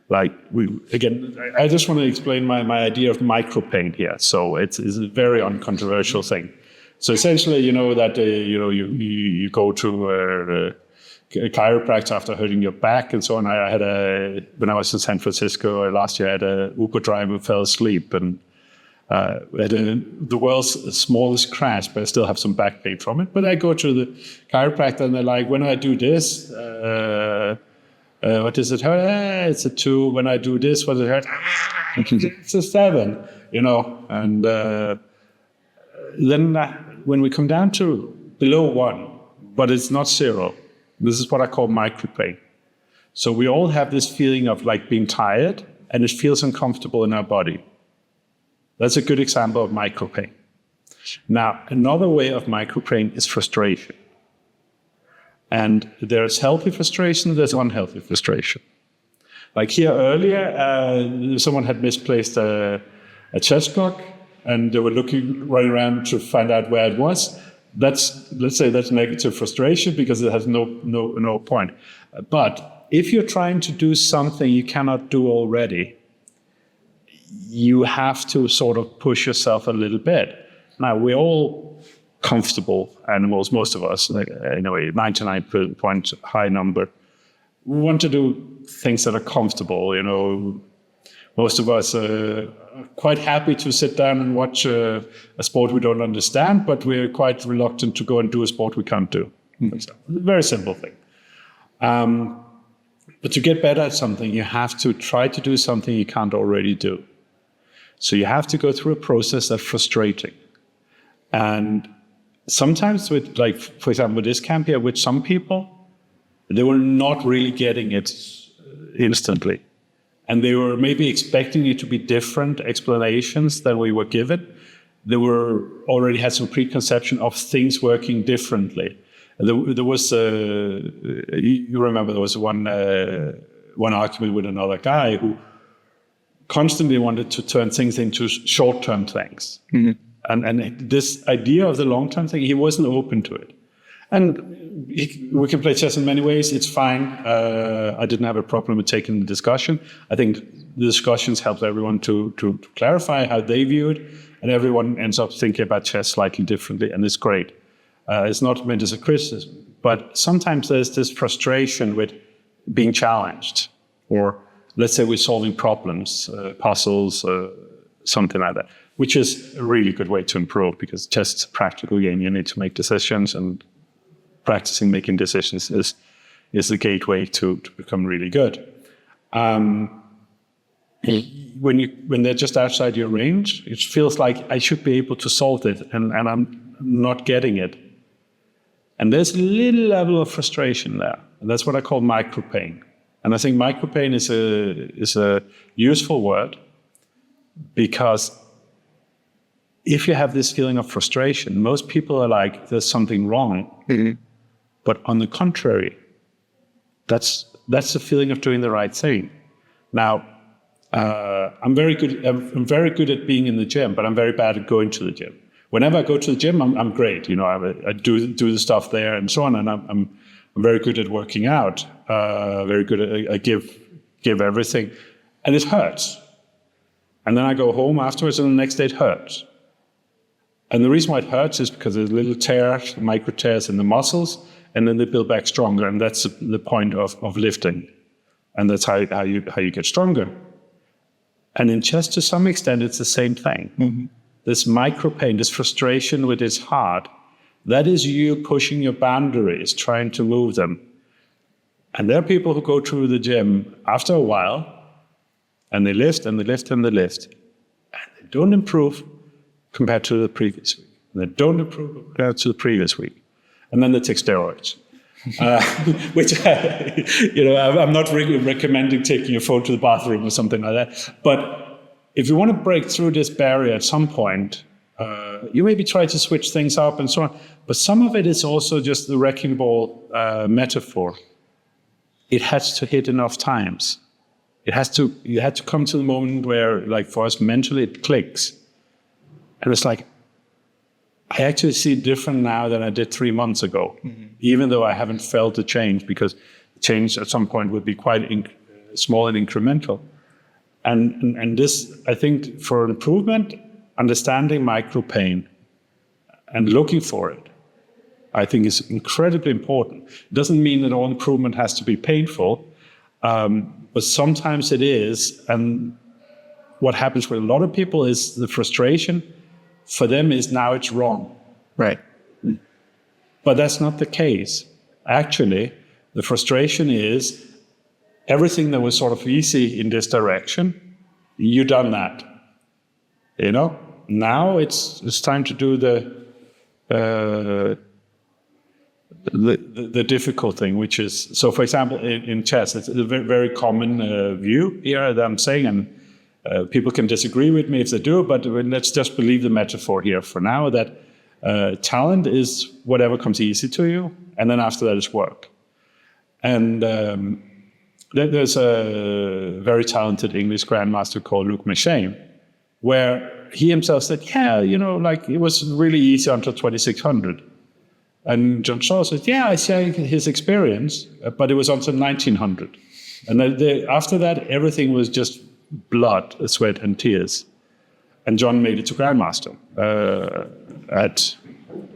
Like I just want to explain my idea of micropain here. So it's a very uncontroversial thing. So essentially, that you go to a chiropractor after hurting your back and so on. I had when I was in San Francisco last year, I had an Uber driver who fell asleep and had the world's smallest crash, but I still have some back pain from it. But I go to the chiropractor and they're like, when I do this, what does it hurt? It's a 2. When I do this, what does it hurt? it's a 7, and then when we come down to below 1, but it's not 0, this is what I call micropain. So we all have this feeling of like being tired, and it feels uncomfortable in our body. That's a good example of micropain. Now, another way of micropain is frustration. And there's healthy frustration, there's unhealthy frustration. Like here earlier, someone had misplaced a chess block, and they were running around to find out where it was. Let's say that's negative frustration because it has no point. But if you're trying to do something you cannot do already, you have to sort of push yourself a little bit. Now, we're all comfortable animals, most of us, like, 99 point high number. We want to do things that are comfortable, Most of us are quite happy to sit down and watch a sport we don't understand, but we're quite reluctant to go and do a sport we can't do. It's a very simple thing. But to get better at something, you have to try to do something you can't already do. So you have to go through a process that's frustrating. And sometimes with, like, for example, with this camp here, with some people, they were not really getting it instantly. And they were maybe expecting it to be different explanations than we were given. They already had some preconception of things working differently. There was, you remember, there was one argument with another guy who constantly wanted to turn things into short-term things. Mm-hmm. And this idea of the long-term thing, he wasn't open to it. And we can play chess in many ways. It's fine. I didn't have a problem with taking the discussion. I think the discussions helped everyone to clarify how they view it, and everyone ends up thinking about chess slightly differently, and it's great. It's not meant as a criticism, but sometimes there's this frustration with being challenged, or let's say we're solving problems, puzzles, something like that, which is a really good way to improve, because chess is a practical game. You need to make decisions, and practicing making decisions is the gateway to become really good. When they're just outside your range, it feels like I should be able to solve it, and I'm not getting it. And there's a little level of frustration there. And that's what I call micropain. And I think micropain is a useful word, because if you have this feeling of frustration, most people are like, there's something wrong. Mm-hmm. But on the contrary, that's the feeling of doing the right thing. Now, I'm very good at being in the gym, but I'm very bad at going to the gym. Whenever I go to the gym, I'm great. I do the stuff there and so on, and I'm very good at working out. Very good at I give everything, and it hurts. And then I go home afterwards, and the next day it hurts. And the reason why it hurts is because there's little tears, micro tears in the muscles, and then they build back stronger. And that's the point of lifting. And that's how you get stronger. And in chess, to some extent, it's the same thing. Mm-hmm. This micropain, this frustration with its heart, that is you pushing your boundaries, trying to move them. And there are people who go to the gym after a while, and they lift, and they lift, and they lift. And they don't improve compared to the previous week. And they don't improve compared to the previous week. And then they take steroids. Which, I'm not really recommending taking your phone to the bathroom or something like that. But if you want to break through this barrier at some point, you maybe try to switch things up and so on. But some of it is also just the wrecking ball metaphor. It has to hit enough times. You had to come to the moment where, like for us mentally, it clicks. And it's like, I actually see it different now than I did 3 months ago, mm-hmm. even though I haven't felt the change, because change at some point would be quite small and incremental. And this, I think, for improvement, understanding micropain and looking for it, I think is incredibly important. It doesn't mean that all improvement has to be painful, but sometimes it is. And what happens with a lot of people is the frustration for them is now it's wrong. Right. But that's not the case. Actually, the frustration is everything that was sort of easy in this direction, you done that. You know, now it's time to do the difficult thing, which is, so for example, in chess, it's a very, very common view here that I'm saying, and people can disagree with me if they do, but let's just believe the metaphor here for now, that talent is whatever comes easy to you, and then after that is work. And there's a very talented English grandmaster called Luc Méchain, where he himself said, yeah, you know, like it was really easy until 2600. And John Shaw said, yeah, I see his experience, but it was until 1900. And then after that, everything was just blood, sweat, and tears. And John made it to grandmaster at,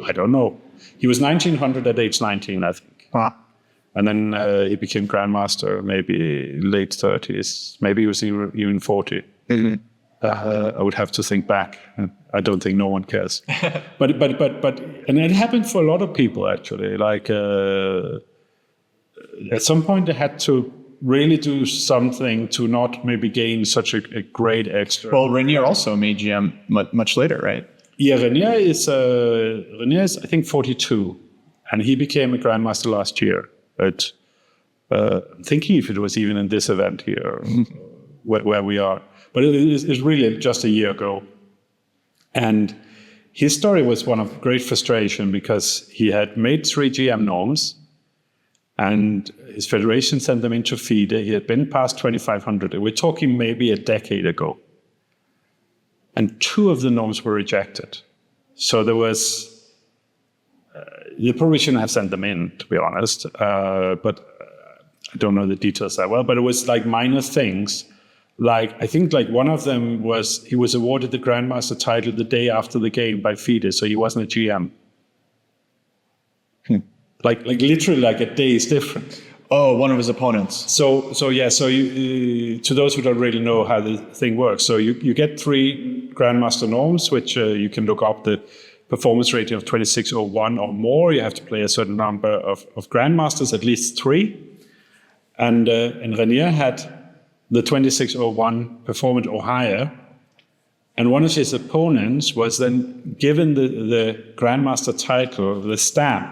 I don't know, he was 1900 at age 19, I think. Wow. And then he became grandmaster maybe late 30s, maybe he was even 40. Mm-hmm. I would have to think back. I don't think no one cares. but and it happened for a lot of people actually. Like at some point they had to really do something to not maybe gain such a great extra. Well, Renier also made GM much later, right? Yeah, Renier is I think 42, and he became a grandmaster last year. But I'm thinking if it was even in this event here, where we are. But it's really just a year ago. And his story was one of great frustration because he had made 3 GM norms and his federation sent them into FIDE. He had been past 2,500. We're talking maybe a decade ago. And 2 of the norms were rejected. So there was, you probably shouldn't have sent them in, to be honest. But I don't know the details that well. But it was like minor things. Like, I think like one of them was, he was awarded the Grandmaster title the day after the game by FIDE, so he wasn't a GM. Like literally like a day's difference. Oh, one of his opponents. So you, to those who don't really know how the thing works, so you get 3 Grandmaster norms, which you can look up the performance rating of 2601 or more. You have to play a certain number of Grandmasters, at least 3. And Renier had the 2601 performance or higher, and one of his opponents was then given the Grandmaster title, the stamp,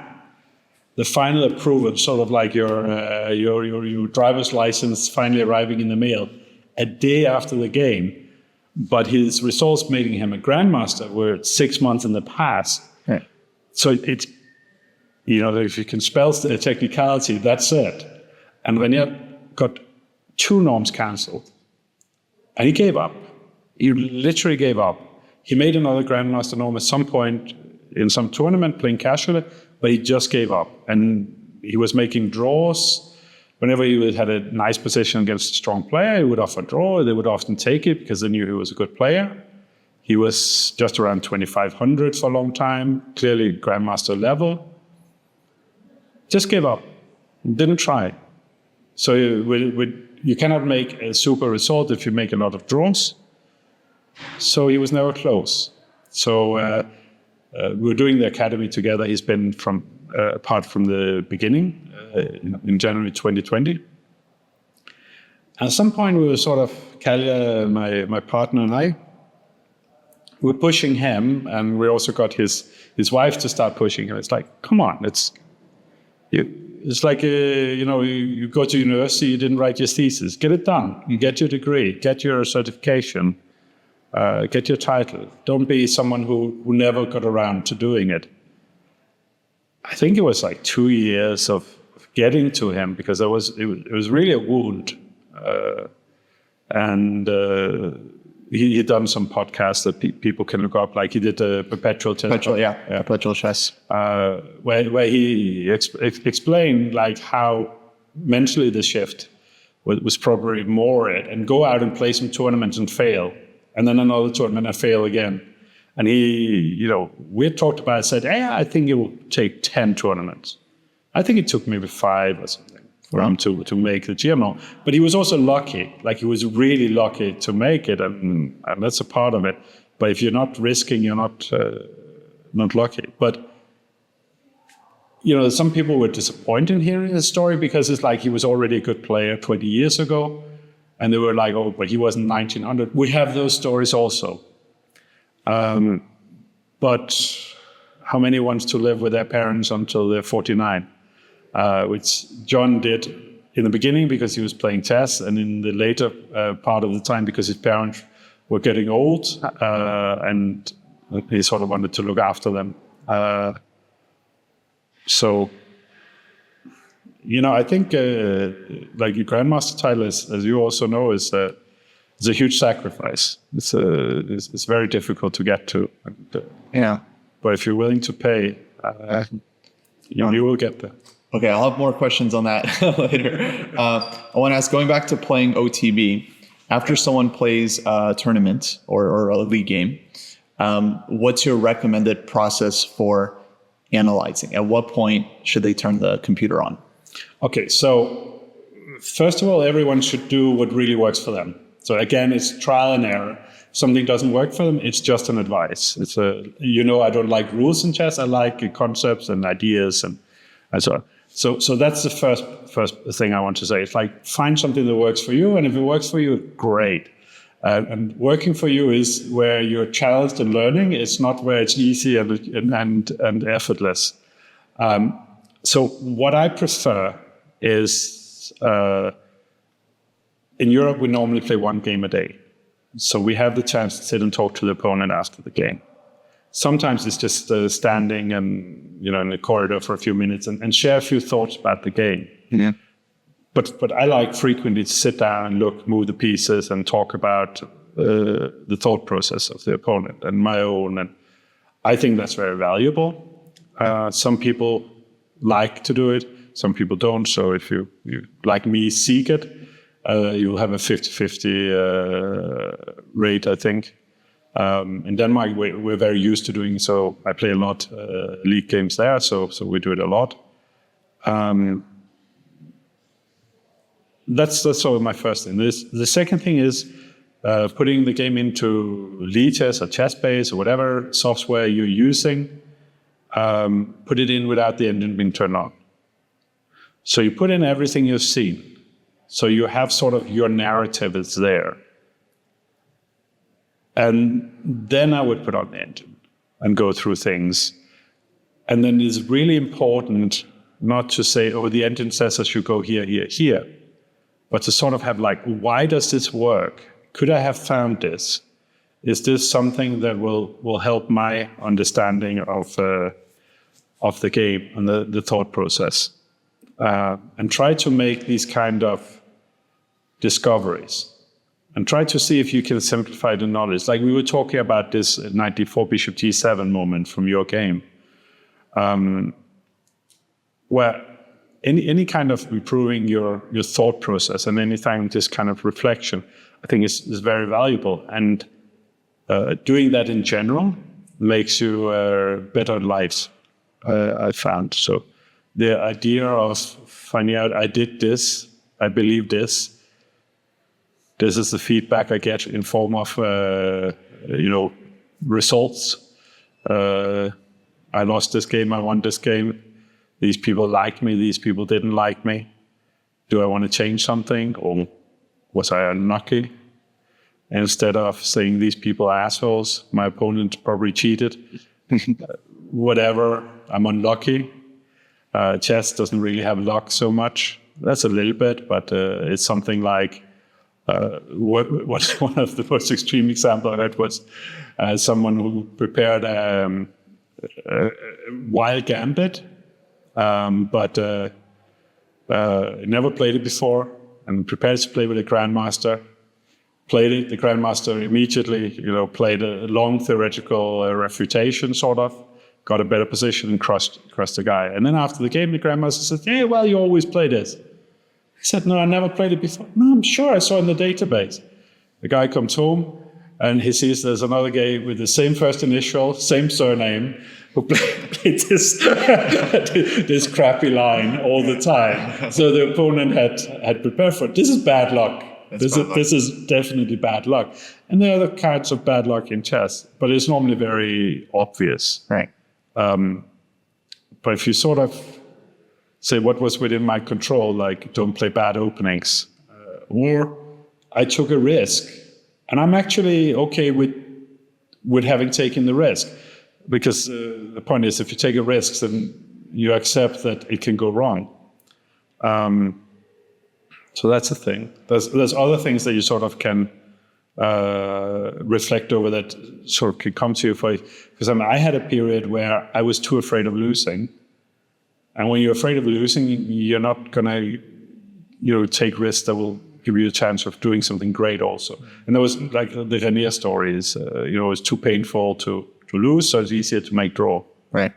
the final approval, sort of like your driver's license finally arriving in the mail, a day after the game. But his results making him a Grandmaster were 6 months in the past. Yeah. So it's, you know, if you can spell the technicality, that's it. And Renier got 2 norms cancelled. And he gave up. He literally gave up. He made another Grandmaster norm at some point in some tournament playing casually, but he just gave up. And he was making draws. Whenever he had a nice position against a strong player, he would offer a draw. They would often take it because they knew he was a good player. He was just around 2,500 for a long time, clearly Grandmaster level. Just gave up. Didn't try. So you cannot make a super result if you make a lot of draws. So he was never close. So we were doing the academy together. He's been apart from the beginning in January 2020. At some point, we were sort of, Kalja, my partner and I, we're pushing him, and we also got his wife to start pushing him. It's like, come on, it's like, you go to university, you didn't write your thesis. Get it done. Get your degree. Get your certification. Get your title. Don't be someone who never got around to doing it. I think it was like 2 years of getting to him because it was really a wound. And he'd done some podcasts that people can look up, like he did the Perpetual Chess. Perpetual Chess. Where he explained like how mentally the shift was probably more it, and go out and play some tournaments and fail, and then another tournament and fail again. And he, we had talked about it, said, hey, I think it will take 10 tournaments. I think it took maybe 5 or something for him to make the GM. But he was also lucky, like he was really lucky to make it, and that's a part of it. But if you're not risking, you're not lucky. But, some people were disappointed in hearing his story because it's like he was already a good player 20 years ago. And they were like, oh, but he wasn't 1900. We have those stories also. But how many wants to live with their parents until they're 49? Which John did in the beginning because he was playing chess, and in the later part of the time because his parents were getting old, and he sort of wanted to look after them. So, I think like your grandmaster title, as you also know, is a huge sacrifice. It's very difficult to get to. Yeah. But if you're willing to pay, you will get there. Okay, I'll have more questions on that later. I want to ask, going back to playing OTB, after someone plays a tournament or a league game, what's your recommended process for analyzing? At what point should they turn the computer on? Okay, so first of all, everyone should do what really works for them. So again, it's trial and error. If something doesn't work for them, it's just an advice. It's I don't like rules in chess. I like concepts and ideas and so on. So that's the first thing I want to say. It's like, find something that works for you, and if it works for you, great. And working for you is where you're challenged and learning. It's not where it's easy and effortless. So what I prefer is, in Europe, we normally play one game a day. So we have the chance to sit and talk to the opponent after the game. Sometimes it's just standing and in the corridor for a few minutes and share a few thoughts about the game. Yeah. But I like frequently to sit down and move the pieces and talk about the thought process of the opponent and my own. And I think that's very valuable. Some people like to do it, some people don't. So if you like me, seek it. You'll have a 50-50 rate, I think. In Denmark, we're very used to doing so. I play a lot league games there, so we do it a lot. That's sort of my first thing. The second thing is putting the game into Lichess or ChessBase or whatever software you're using. Put it in without the engine being turned on. So you put in everything you've seen. So you have sort of your narrative is there. And then I would put on the engine and go through things. And then it's really important not to say, oh, the engine says I should go here, here, here. But to sort of have like, why does this work? Could I have found this? Is this something that will help my understanding of the game and the thought process? And try to make these kind of discoveries. And try to see if you can simplify the knowledge. Like we were talking about this 94 bishop g7 moment from your game, where any kind of improving your thought process and anything, this kind of reflection, I think is very valuable. And doing that in general makes you better at life, I found. So the idea of finding out, I did this, I believe this, this is the feedback I get in form of, results. I lost this game, I won this game. These people liked me, these people didn't like me. Do I want to change something, or was I unlucky? Instead of saying these people are assholes, my opponent probably cheated. Whatever, I'm unlucky. Chess doesn't really have luck so much. That's a little bit, but it's something like, what one of the most extreme examples I heard was someone who prepared a wild gambit, but never played it before, and prepared to play with a grandmaster. Played it. The grandmaster immediately, played a long theoretical refutation, sort of, got a better position and crushed the guy. And then after the game, the grandmaster said, "Yeah, well, you always play this." He said, "No, I never played it before." "No, I'm sure I saw in the database." The guy comes home and he sees there's another guy with the same first initial, same surname, who played this crappy line all the time. So the opponent had prepared for it. This is bad luck. This is definitely bad luck. And there are other kinds of bad luck in chess, but it's normally very obvious. Right. But if you sort of say what was within my control, like don't play bad openings, or I took a risk, and I'm actually okay with having taken the risk, because the point is, if you take a risk, then you accept that it can go wrong. So that's the thing. There's other things that you sort of can reflect over that sort of can come to you because I had a period where I was too afraid of losing, and when you're afraid of losing, you're not gonna take risks that will give you a chance of doing something great also. And there was like the Renier story is it's too painful to lose, so it's easier to make draw. Right.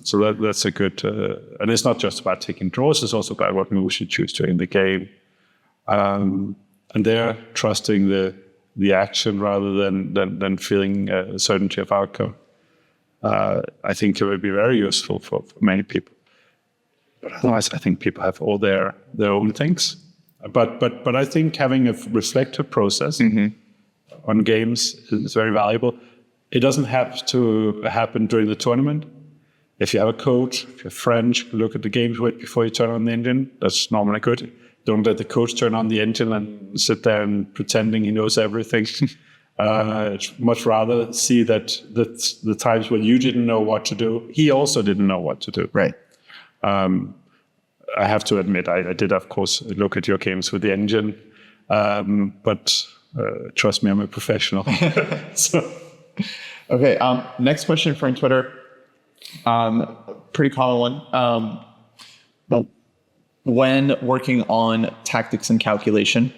So that's a good, and it's not just about taking draws, it's also about what moves you choose to in the game. And they're trusting the action rather than feeling certainty of outcome. I think it would be very useful for many people. But otherwise, I think people have all their own things. But I think having a reflective process on games is very valuable. It doesn't have to happen during the tournament. If you have a coach, if you have friends, you can look at the games with before you turn on the engine. That's normally good. Don't let the coach turn on the engine and sit there and pretending he knows everything. Much rather see that the times when you didn't know what to do, he also didn't know what to do. Right. I have to admit, I did, of course, look at your games with the engine, but trust me, I'm a professional. Okay, next question from Twitter. Pretty common one. But when working on tactics and calculation,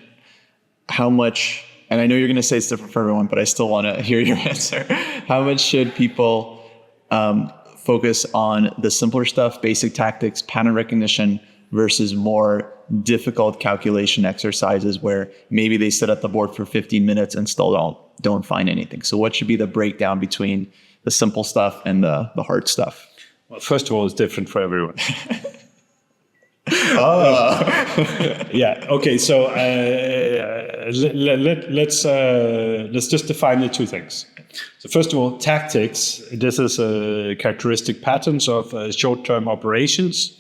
how much, and I know you're going to say it's different for everyone, but I still want to hear your answer. How much should people focus on the simpler stuff, basic tactics, pattern recognition, versus more difficult calculation exercises where maybe they sit at the board for 15 minutes and still don't find anything? So what should be the breakdown between the simple stuff and the hard stuff? Well, first of all, it's different for everyone. Yeah. Okay. So let's just define the two things. So first of all, tactics. This is characteristic patterns of short-term operations,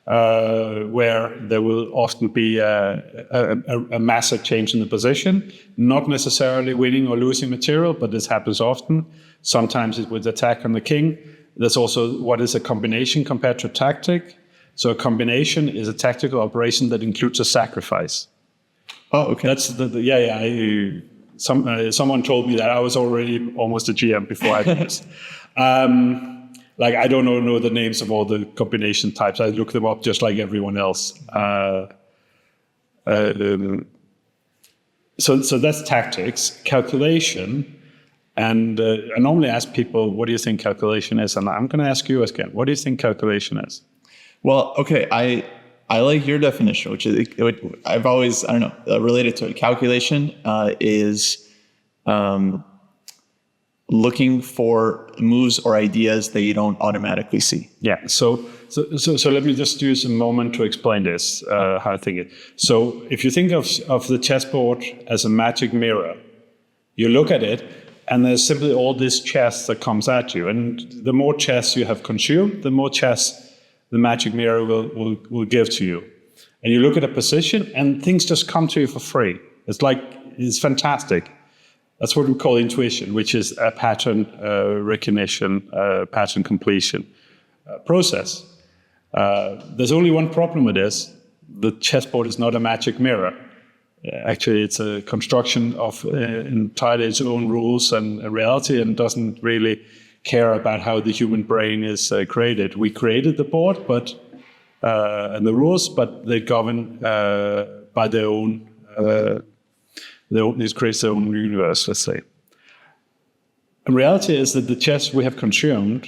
where there will often be a massive change in the position, not necessarily winning or losing material, but this happens often. Sometimes it's with attack on the king. There's also what is a combination compared to a tactic. So a combination is a tactical operation that includes a sacrifice. Oh, okay. That's someone told me that. I was already almost a GM before I did this. I don't know the names of all the combination types. I look them up just like everyone else. So that's tactics. Calculation. And I normally ask people, what do you think calculation is? And I'm going to ask you again, what do you think calculation is? Well, okay, I like your definition, which is I've always, related to it. Calculation is looking for moves or ideas that you don't automatically see. Yeah. So let me just use a moment to explain this, how I think it. So if you think of the chessboard as a magic mirror, you look at it, and there's simply all this chess that comes at you. And the more chess you have consumed, the more chess the magic mirror will give to you. And you look at a position, and things just come to you for free. It's fantastic. That's what we call intuition, which is a pattern recognition, pattern completion process. There's only one problem with this. The chessboard is not a magic mirror. Actually, it's a construction of entirely its own rules and reality, and doesn't really care about how the human brain is created. We created the board, and the rules, but they govern by their own. It creates their own universe, let's say. And reality is that the chess we have consumed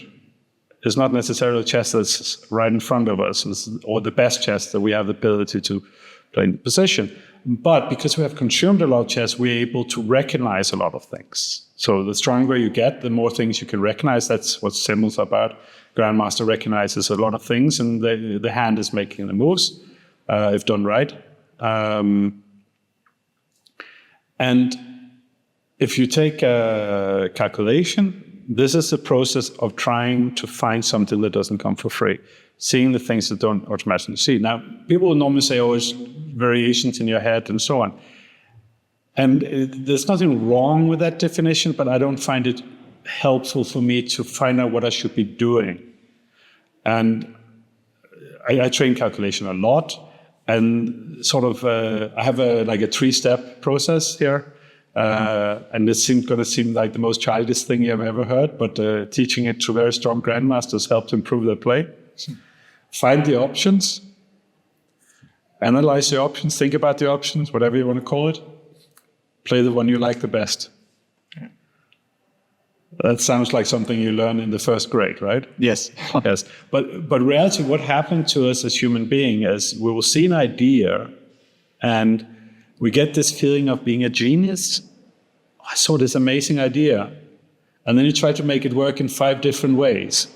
is not necessarily chess that's right in front of us, or the best chess that we have the ability to play in position. But because we have consumed a lot of chess, we're able to recognize a lot of things. So the stronger you get, the more things you can recognize. That's what symbols are about. Grandmaster recognizes a lot of things, and the hand is making the moves, if done right. And if you take a calculation, this is a process of trying to find something that doesn't come for free, seeing the things that don't automatically see. Now, people will normally say, oh, it's variations in your head and so on. And there's nothing wrong with that definition, but I don't find it helpful for me to find out what I should be doing. And I train calculation a lot, and sort of I have a 3-step process here. And this is going to seem like the most childish thing you've ever heard, but teaching it to very strong grandmasters helped improve their play. Find the options, analyze the options, think about the options, whatever you want to call it. Play the one you like the best. That sounds like something you learn in the first grade, right? Yes. Yes. But reality, what happened to us as human beings is we will see an idea and we get this feeling of being a genius. I saw this amazing idea. And then you try to make it work in 5 different ways.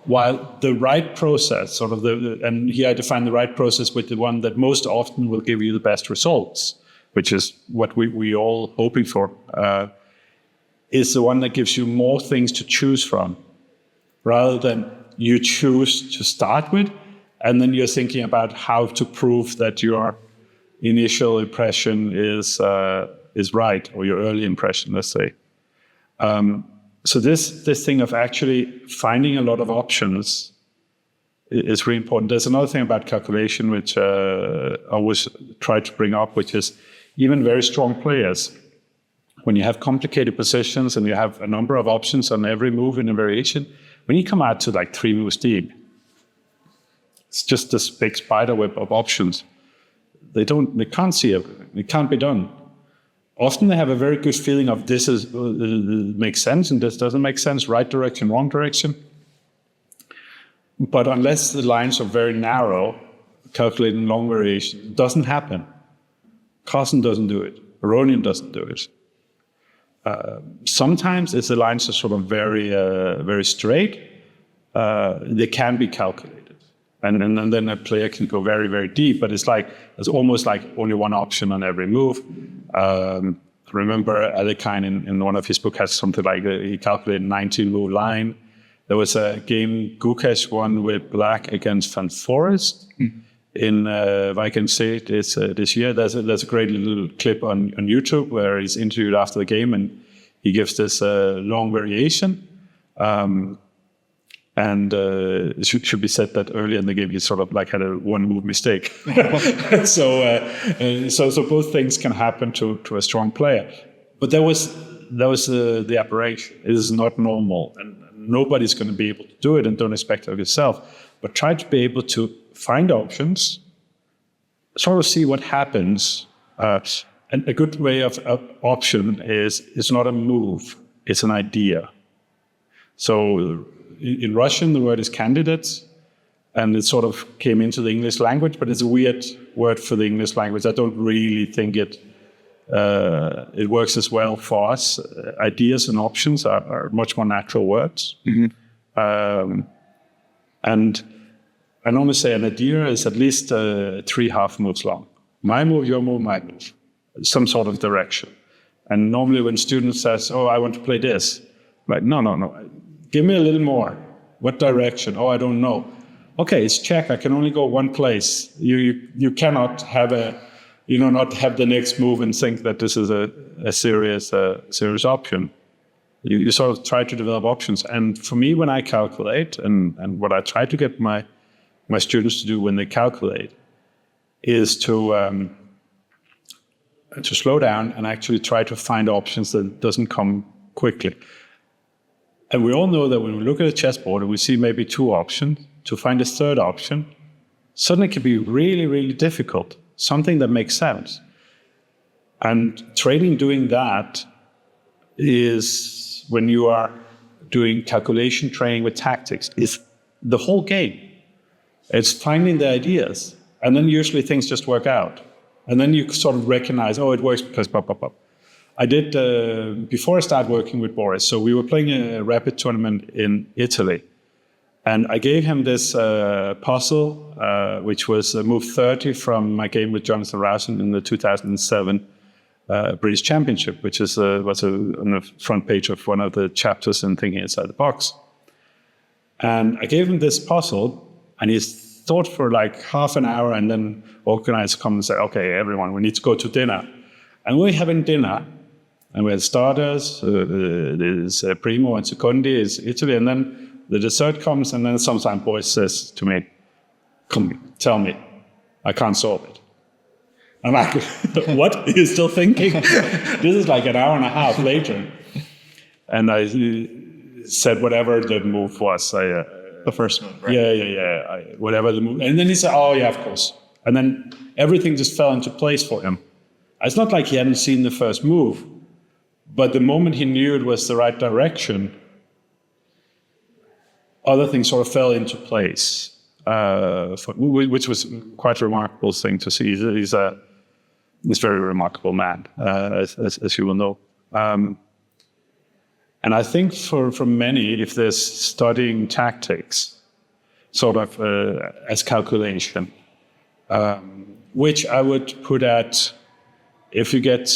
While the right process, and here I define the right process with the one that most often will give you the best results, which is what we all hoping for, is the one that gives you more things to choose from, rather than you choose to start with, and then you're thinking about how to prove that your initial impression is right, or your early impression, let's say. So this thing of actually finding a lot of options is really important. There's another thing about calculation which I always try to bring up, which is even very strong players. When you have complicated positions and you have a number of options on every move in a variation, when you come out to 3 moves deep, it's just this big spider web of options. They can't see it. It can't be done. Often they have a very good feeling of this makes sense and this doesn't make sense, right direction, wrong direction. But unless the lines are very narrow, calculating long variation doesn't happen. Carson doesn't do it. Renier doesn't do it. Sometimes if the lines are sort of very straight, they can be calculated. And then a player can go very, very deep, but it's almost like only one option on every move. Remember Alekine in one of his books has something like he calculated 19-move line. There was a game Gukesh won with black against Van Forest in Vikensee this year. There's a great little clip on YouTube where he's interviewed after the game and he gives this long variation. And it should be said that early in the game he sort of had a one-move mistake. So both things can happen to a strong player. But that was the aberration. It is not normal, and nobody's going to be able to do it, and don't expect it of yourself. But try to be able to find options, sort of see what happens. And a good way of option is it's not a move, it's an idea. So in Russian, the word is candidates, and it sort of came into the English language, but it's a weird word for the English language. I don't really think it works as well for us. Ideas and options are much more natural words. Mm-hmm. And I normally say an idea is at least 3 half moves long. My move, your move, my move. Some sort of direction. And normally when students says, oh, I want to play this, like, no. Give me a little more. What direction? Oh, I don't know. Okay, it's check. I can only go one place. You cannot have not have the next move and think that this is a serious option. You sort of try to develop options. And for me, when I calculate, and what I try to get my students to do when they calculate, is to slow down and actually try to find options that doesn't come quickly. And we all know that when we look at a chessboard and we see maybe 2 options, to find a third option suddenly can be really, really difficult, something that makes sense. And training doing that is when you are doing calculation training with tactics, is the whole game. It's finding the ideas, and then usually things just work out. And then you sort of recognize, oh, it works because pop, pop, pop. I did, before I started working with Boris, so we were playing a rapid tournament in Italy. And I gave him this puzzle, which was move 30 from my game with Jonathan Rosen in the 2007 British Championship, which was on the front page of one of the chapters in Thinking Outside the Box. And I gave him this puzzle, and he thought for like half an hour and then organized come and say, okay, everyone, we need to go to dinner. And we're having dinner, and we had starters, there's Primo and Secondi, is Italy, and then the dessert comes, and then sometimes Boris says to me, "Come, tell me, I can't solve it." I'm like, "What? Are you still thinking?" This is like an hour and a half later. And I said whatever the move was. The first move, right? Yeah. Whatever the move. And then he said, "Oh, yeah, of course." And then everything just fell into place for him. It's not like he hadn't seen the first move, but the moment he knew it was the right direction, other things sort of fell into place, which was quite a remarkable thing to see. He's a very remarkable man, as you will know. And I think for many, if they're studying tactics, sort of as calculation, which I would put at, if you get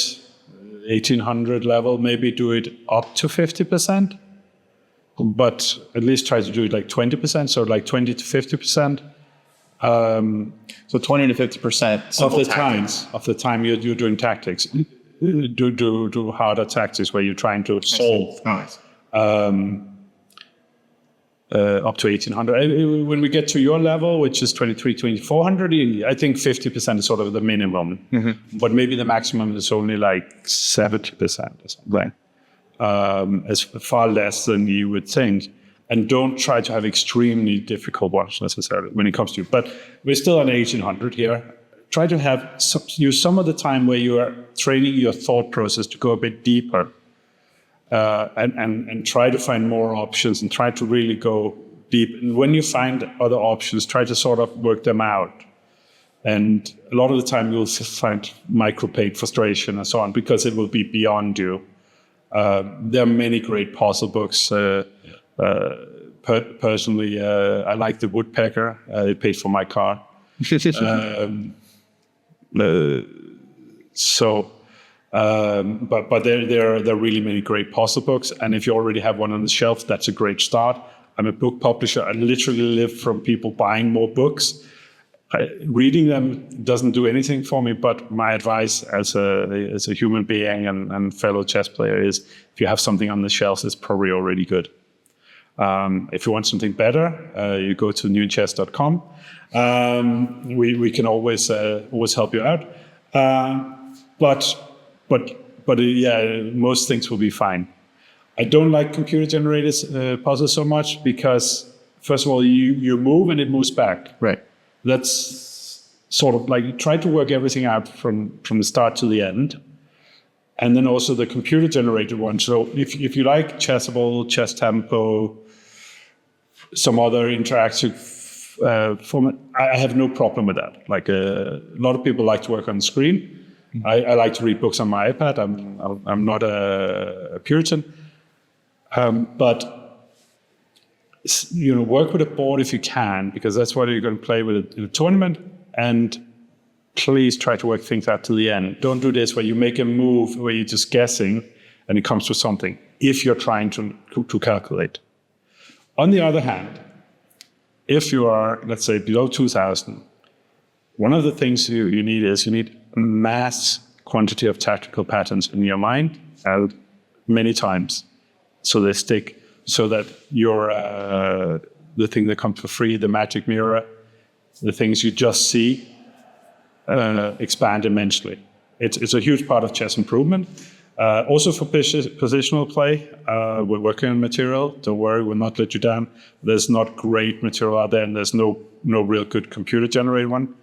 1800 level, maybe do it up to 50%, but at least try to do it like 20%, so like 20 to 50%. So 20 to 50% of the time you're doing tactics. Do harder tactics where you're trying to solve up to 1800. When we get to your level, which is 2400, I think 50% is sort of the minimum. But maybe the maximum is only like 70% or something. It's far less than you would think. And don't try to have extremely difficult ones necessarily when it comes to you. But we're still on 1800 here. Try to use some of the time where you are training your thought process to go a bit deeper, and try to find more options and try to really go deep. And when you find other options, try to sort of work them out. And a lot of the time you'll find micro-pain frustration and so on because it will be beyond you. There are many great puzzle books. Personally, I like The Woodpecker. It paid for my car. But there are really many great puzzle books, and if you already have one on the shelf, that's a great start. I'm a book publisher. I literally live from people buying more books. Reading them doesn't do anything for me, but my advice as a human being and fellow chess player is, if you have something on the shelf, it's probably already good. If you want something better, you go to newchess.com. We can always help you out. But most things will be fine. I don't like computer-generated puzzles so much because, first of all, you move and it moves back. Right. That's sort of like, try to work everything out from the start to the end. And then also the computer-generated one. So if you like Chessable, Chess Tempo, some other interactive format, I have no problem with that. Like a lot of people like to work on the screen. I like to read books on my iPad. I'm not a Puritan, but work with a board if you can, because that's what you're going to play with in a tournament. And please try to work things out to the end. Don't do this where you make a move where you're just guessing and it comes to something, if you're trying to calculate. On the other hand, if you are, let's say, below 2000, one of the things you need a mass quantity of tactical patterns in your mind many times, so they stick, so that the thing that comes for free, the magic mirror, the things you just see, expand immensely. It's a huge part of chess improvement. Also for positional play, we're working on material. Don't worry, we'll not let you down. There's not great material out there, and there's no real good computer-generated one.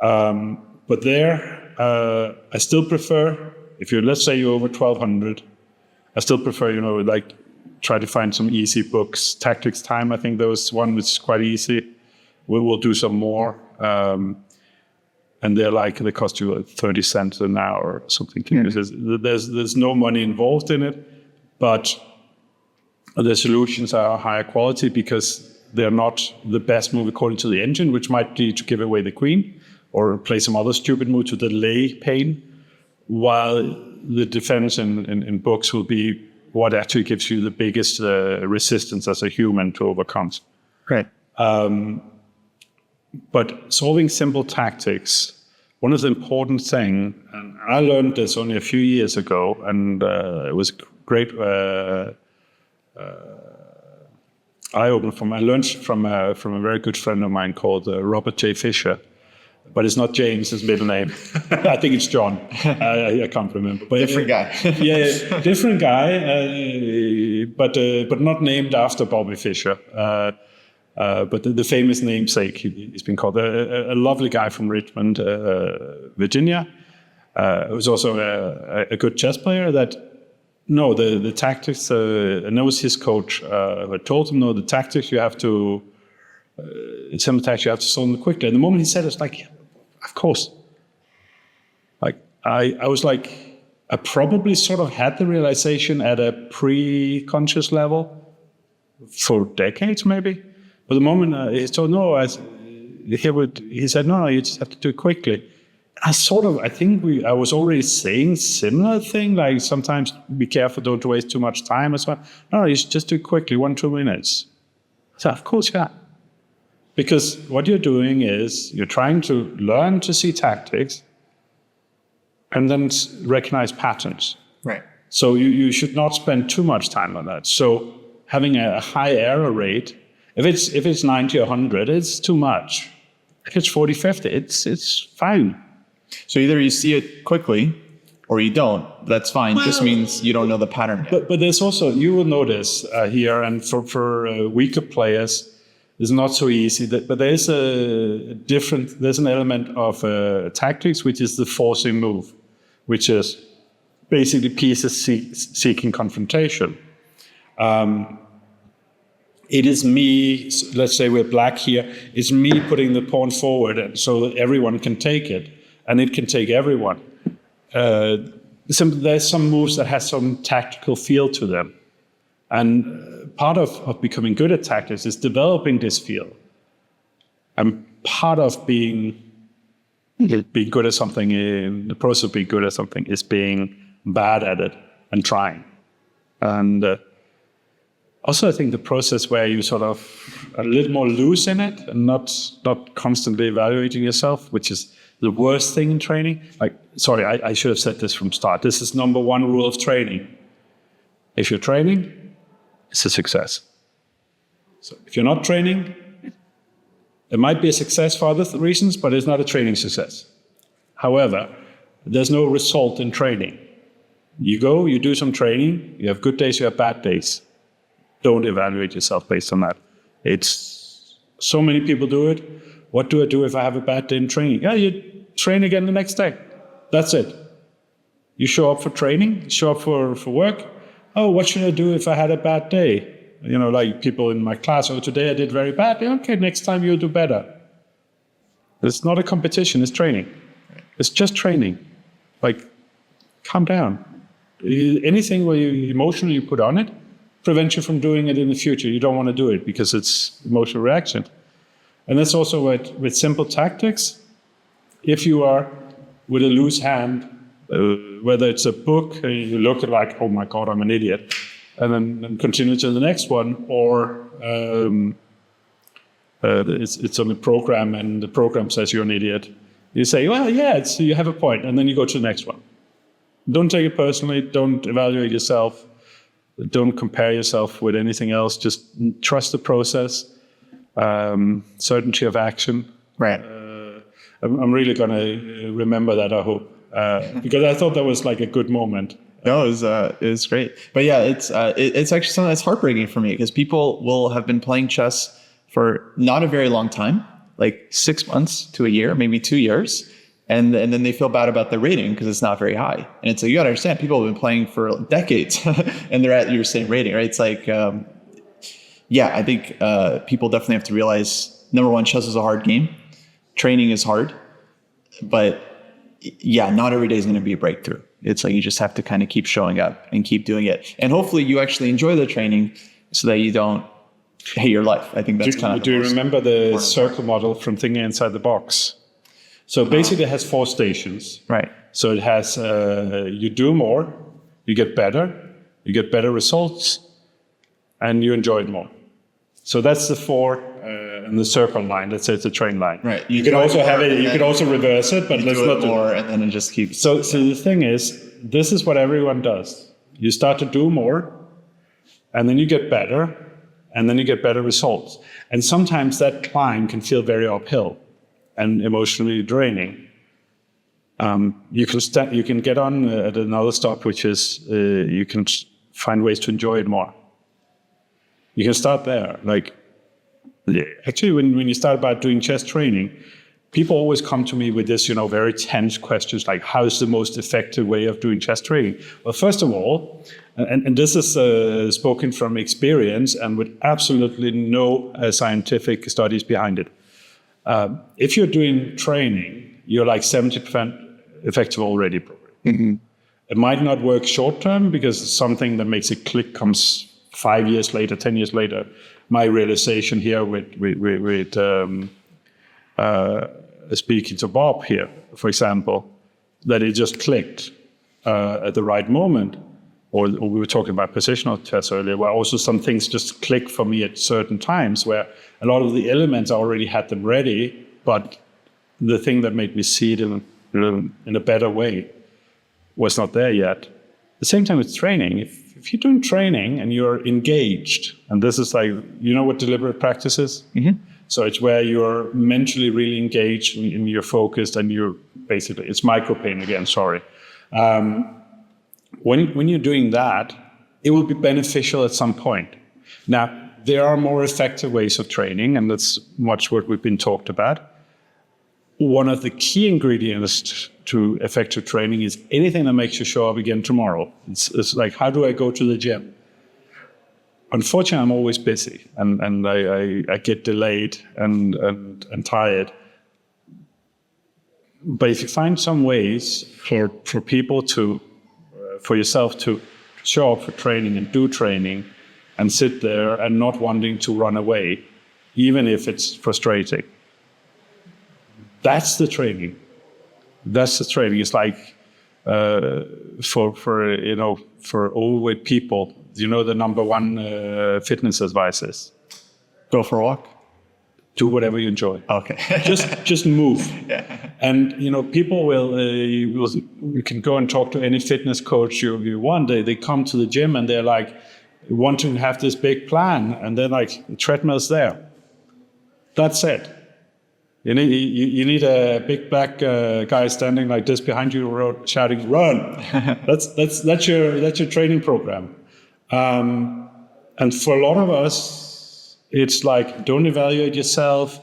But there, I still prefer, let's say you're over 1200, I still prefer, try to find some easy books. Tactics Time, I think there was one which is quite easy. We'll do some more. And they cost you 30 cents an hour or something. There's no money involved in it, but the solutions are higher quality because they're not the best move according to the engine, which might be to give away the queen or play some other stupid move to delay pain, while the defense in books will be what actually gives you the biggest resistance as a human to overcome. Right. But solving simple tactics one of the important things, and I learned this only a few years ago, and it was great eye-opener for me. I learned from a very good friend of mine called Robert J. Fisher, but it's not James, his middle name. I think it's John. I can't remember. But, Different guy. Yeah, different guy, but not named after Bobby Fischer. But the famous namesake, he's been called. A lovely guy from Richmond, Virginia, who's also a good chess player. The tactics, knows his coach, who told him, the tactics you have to, some attacks you have to solve them quickly. And the moment he said it, it's like, of course. Like, I was like, I probably sort of had the realization at a pre-conscious level for decades, maybe. But the moment he told, he said, no, you just have to do it quickly. I was already saying similar thing, like sometimes be careful, don't waste too much time as well. No, you should just do it quickly, 1-2 minutes. So of course, yeah. Because what you're doing is you're trying to learn to see tactics and then recognize patterns. Right. So you should not spend too much time on that. So having a high error rate, if it's 90 or 100, it's too much. If it's 40, 50, it's fine. So either you see it quickly or you don't. That's fine. Well, just means you don't know the pattern yet. But there's also, you will notice here, and for weaker players, it's not so easy. But there's there's an element of tactics, which is the forcing move, which is basically pieces seeking confrontation. It is me, let's say we're black here, it's me putting the pawn forward so that everyone can take it, and it can take everyone. There's some moves that have some tactical feel to them. And part of becoming good at tactics is developing this feel. And part of being good at something, in the process of being good at something, is being bad at it and trying. And also, I think the process where you sort of are a little more loose in it and not constantly evaluating yourself, which is the worst thing in training. I should have said this from start. This is number one rule of training. If you're training, it's a success. So if you're not training, it might be a success for other reasons, but it's not a training success. However, there's no result in training. You go, you do some training, you have good days, you have bad days. Don't evaluate yourself based on that. It's so many people do it. What do I do if I have a bad day in training? Yeah, you train again the next day. That's it. You show up for training, show up for work. Oh, what should I do if I had a bad day? Like people in my class, today I did very bad. Okay, next time you'll do better. It's not a competition, it's training. It's just training. Calm down. Anything where you emotionally put on it prevents you from doing it in the future. You don't want to do it because it's emotional reaction. And that's also with simple tactics. If you are with a loose hand, whether it's a book, you look at like, oh my God, I'm an idiot, and then continue to the next one, or it's on a program and the program says you're an idiot. You say, well, yeah, you have a point, and then you go to the next one. Don't take it personally. Don't evaluate yourself. Don't compare yourself with anything else. Just trust the process. Certainty of action. Right. I'm really going to remember that, I hope, because I thought that was like a good moment. No, it was great. But yeah, it's actually something that's heartbreaking for me because people will have been playing chess for not a very long time, like 6 months to a year, maybe 2 years. And then they feel bad about their rating because it's not very high. And it's like, you got to understand, people have been playing for decades and they're at your same rating, right? It's like, I think people definitely have to realize, number one, chess is a hard game. Training is hard. But yeah, not every day is going to be a breakthrough. It's like you just have to kind of keep showing up and keep doing it. And hopefully you actually enjoy the training so that you don't hate your life. I think that's Do you remember the circle model from Thinking Inside the Box? So basically it has 4 stations. Right. So it has, you do more, you get better results, and you enjoy it more. So that's the 4 the circle line. Let's say it's a train line. Right. You can also have it. You can also reverse it, but let's not do more, and then it just keeps. So the thing is, this is what everyone does. You start to do more, and then you get better, and then you get better results. And sometimes that climb can feel very uphill and emotionally draining. You can get on at another stop, which is you can find ways to enjoy it more. You can start there. Like, actually, when you start about doing chess training, people always come to me with this, very tense questions like, how is the most effective way of doing chess training? Well, first of all, and this is spoken from experience and with absolutely no scientific studies behind it. If you're doing training, you're like 70% effective already. Mm-hmm. It might not work short term because something that makes it click comes 5 years later, 10 years later. My realization here with speaking to Bob here, for example, that it just clicked at the right moment. Or we were talking about positional chess earlier, where also some things just click for me at certain times, where a lot of the elements I already had them ready, but the thing that made me see it in a better way was not there yet. The same time with training. If you're doing training and you're engaged, and this is like, what deliberate practice is? Mm-hmm. So it's where you're mentally really engaged and you're focused and you're basically, it's micro-pain again, sorry. When you're doing that, it will be beneficial at some point. Now, there are more effective ways of training, and that's much what we've been talked about. One of the key ingredients to effective training is anything that makes you show up again tomorrow. It's like, how do I go to the gym? Unfortunately, I'm always busy, and I get delayed and tired. But if you find some ways for people to, for yourself to show up for training and do training and sit there and not wanting to run away, even if it's frustrating, that's the training. That's the training. It's like for overweight people, the number one fitness advice is go for a walk. Do whatever you enjoy. Okay. just move. Yeah. And people will you can go and talk to any fitness coach you want. They come to the gym and they're like wanting to have this big plan, and then like the treadmill's there. That's it. You need a big black guy standing like this behind you, shouting "Run!" That's your training program. And for a lot of us, it's like, don't evaluate yourself.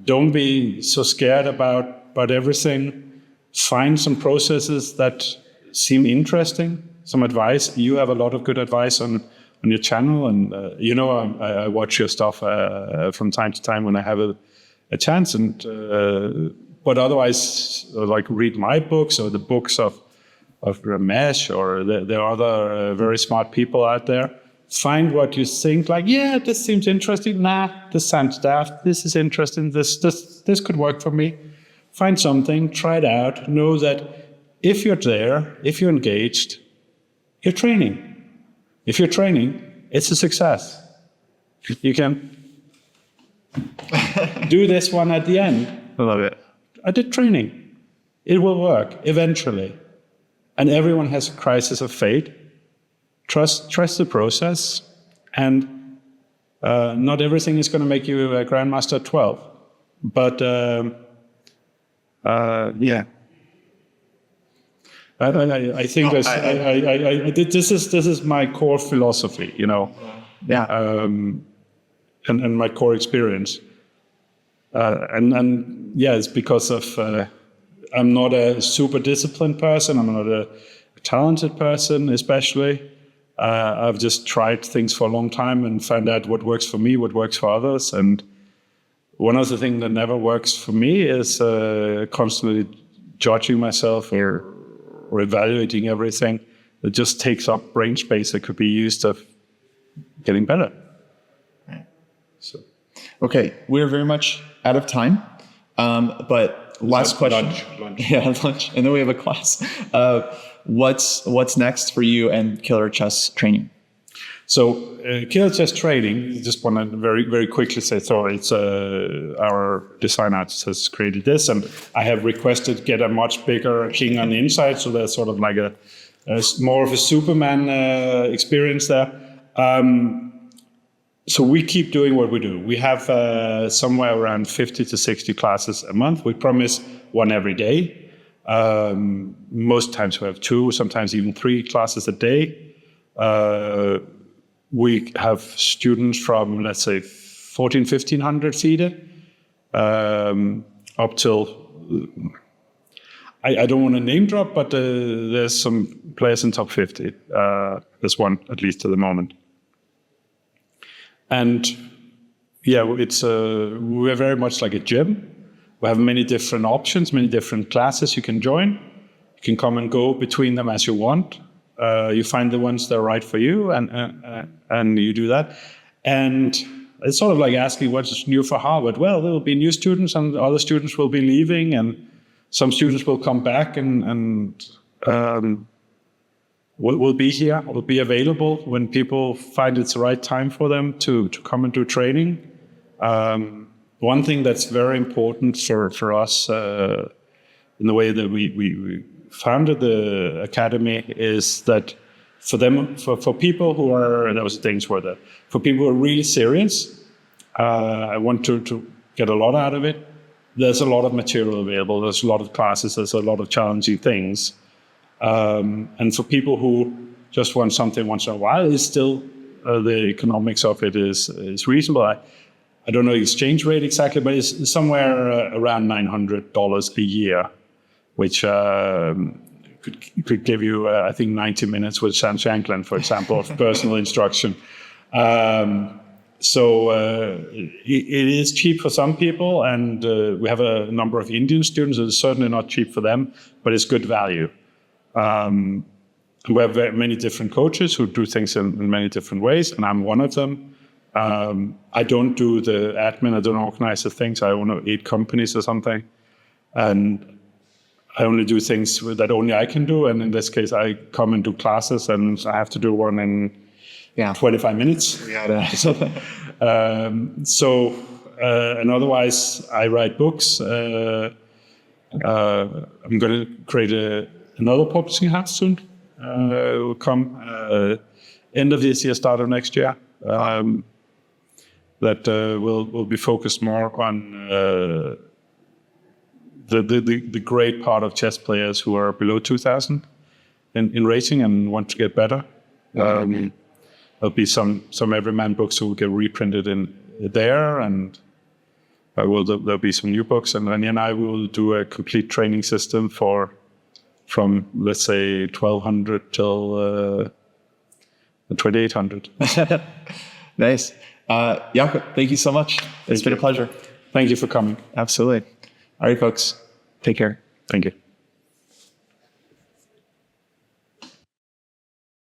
Don't be so scared about everything. Find some processes that seem interesting. Some advice. You have a lot of good advice on your channel, and I watch your stuff from time to time when I have a chance. And but otherwise, like read my books or the books of Ramesh, or there are other very smart people out there. Find what you think, like, yeah, this seems interesting. Nah, this sounds daft. This is interesting. This could work for me. Find something, try it out. Know that if you're there, if you're engaged, you're training. If you're training, it's a success. You can do this one at the end. I love it. I did training. It will work eventually. And everyone has a crisis of faith. Trust the process, and not everything is going to make you a Grandmaster at 12. But yeah, I think this is my core philosophy, Yeah. And my core experience, and yeah, it's because of I'm not a super disciplined person. I'm not a talented person, especially. I've just tried things for a long time and found out what works for me, what works for others. And one of the things that never works for me is constantly judging myself or evaluating everything. It just takes up brain space that could be used of getting better. Right. So, okay, we're very much out of time. But last question. Lunch. Yeah, lunch. And then we have a class. What's next for you and Killer Chess Training? So killer chess training, just want to very, very quickly say, so it's our design artist has created this, and I have requested get a much bigger king on the inside, so there's sort of like a more of a Superman experience there. So we keep doing what we do. We have somewhere around 50 to 60 classes a month. We promise one every day. Most times we have 2, sometimes even 3 classes a day. We have students from, let's say, 1,500 FIDE up till, I don't want to name drop, but there's some players in top 50. There's one, at least at the moment. And yeah, we're very much like a gym. We have many different options, many different classes you can join. You can come and go between them as you want. You find the ones that are right for you, and you do that. And it's sort of like asking what's new for Harvard. Well, there will be new students, and other students will be leaving, and some students will come back and will be here, will be available when people find it's the right time for them to come and do training. One thing that's very important for us in the way that we founded the academy is that for them, for people who are, that was the Danes word, for people who are really serious, I want to get a lot out of it. There's a lot of material available. There's a lot of classes. There's a lot of challenging things. And for people who just want something once in a while, is still the economics of it is reasonable. I don't know the exchange rate exactly, but it's somewhere around $900 a year, which could give you, I think, 90 minutes with Sam Shankland, for example, of personal instruction. So it is cheap for some people, and we have a number of Indian students. It's certainly not cheap for them, but it's good value. We have many different coaches who do things in many different ways, and I'm one of them. I don't do the admin. I don't organize the things. I own 8 companies or something, and I only do things that only I can do. And in this case, I come and do classes, and I have to do one in 25 minutes. And otherwise, I write books. I'm going to create another publishing house soon. It will come end of this year, start of next year. That will be focused more on the great part of chess players who are below 2,000 in rating and want to get better. There'll be some everyman books who will get reprinted in there, and there'll be some new books. And Renier and I will do a complete training system from let's say 1,200 till 2,800. Nice. Jakob, thank you so much. It's been a pleasure. Thank you for coming. Absolutely. All right, folks. Take care. Thank you.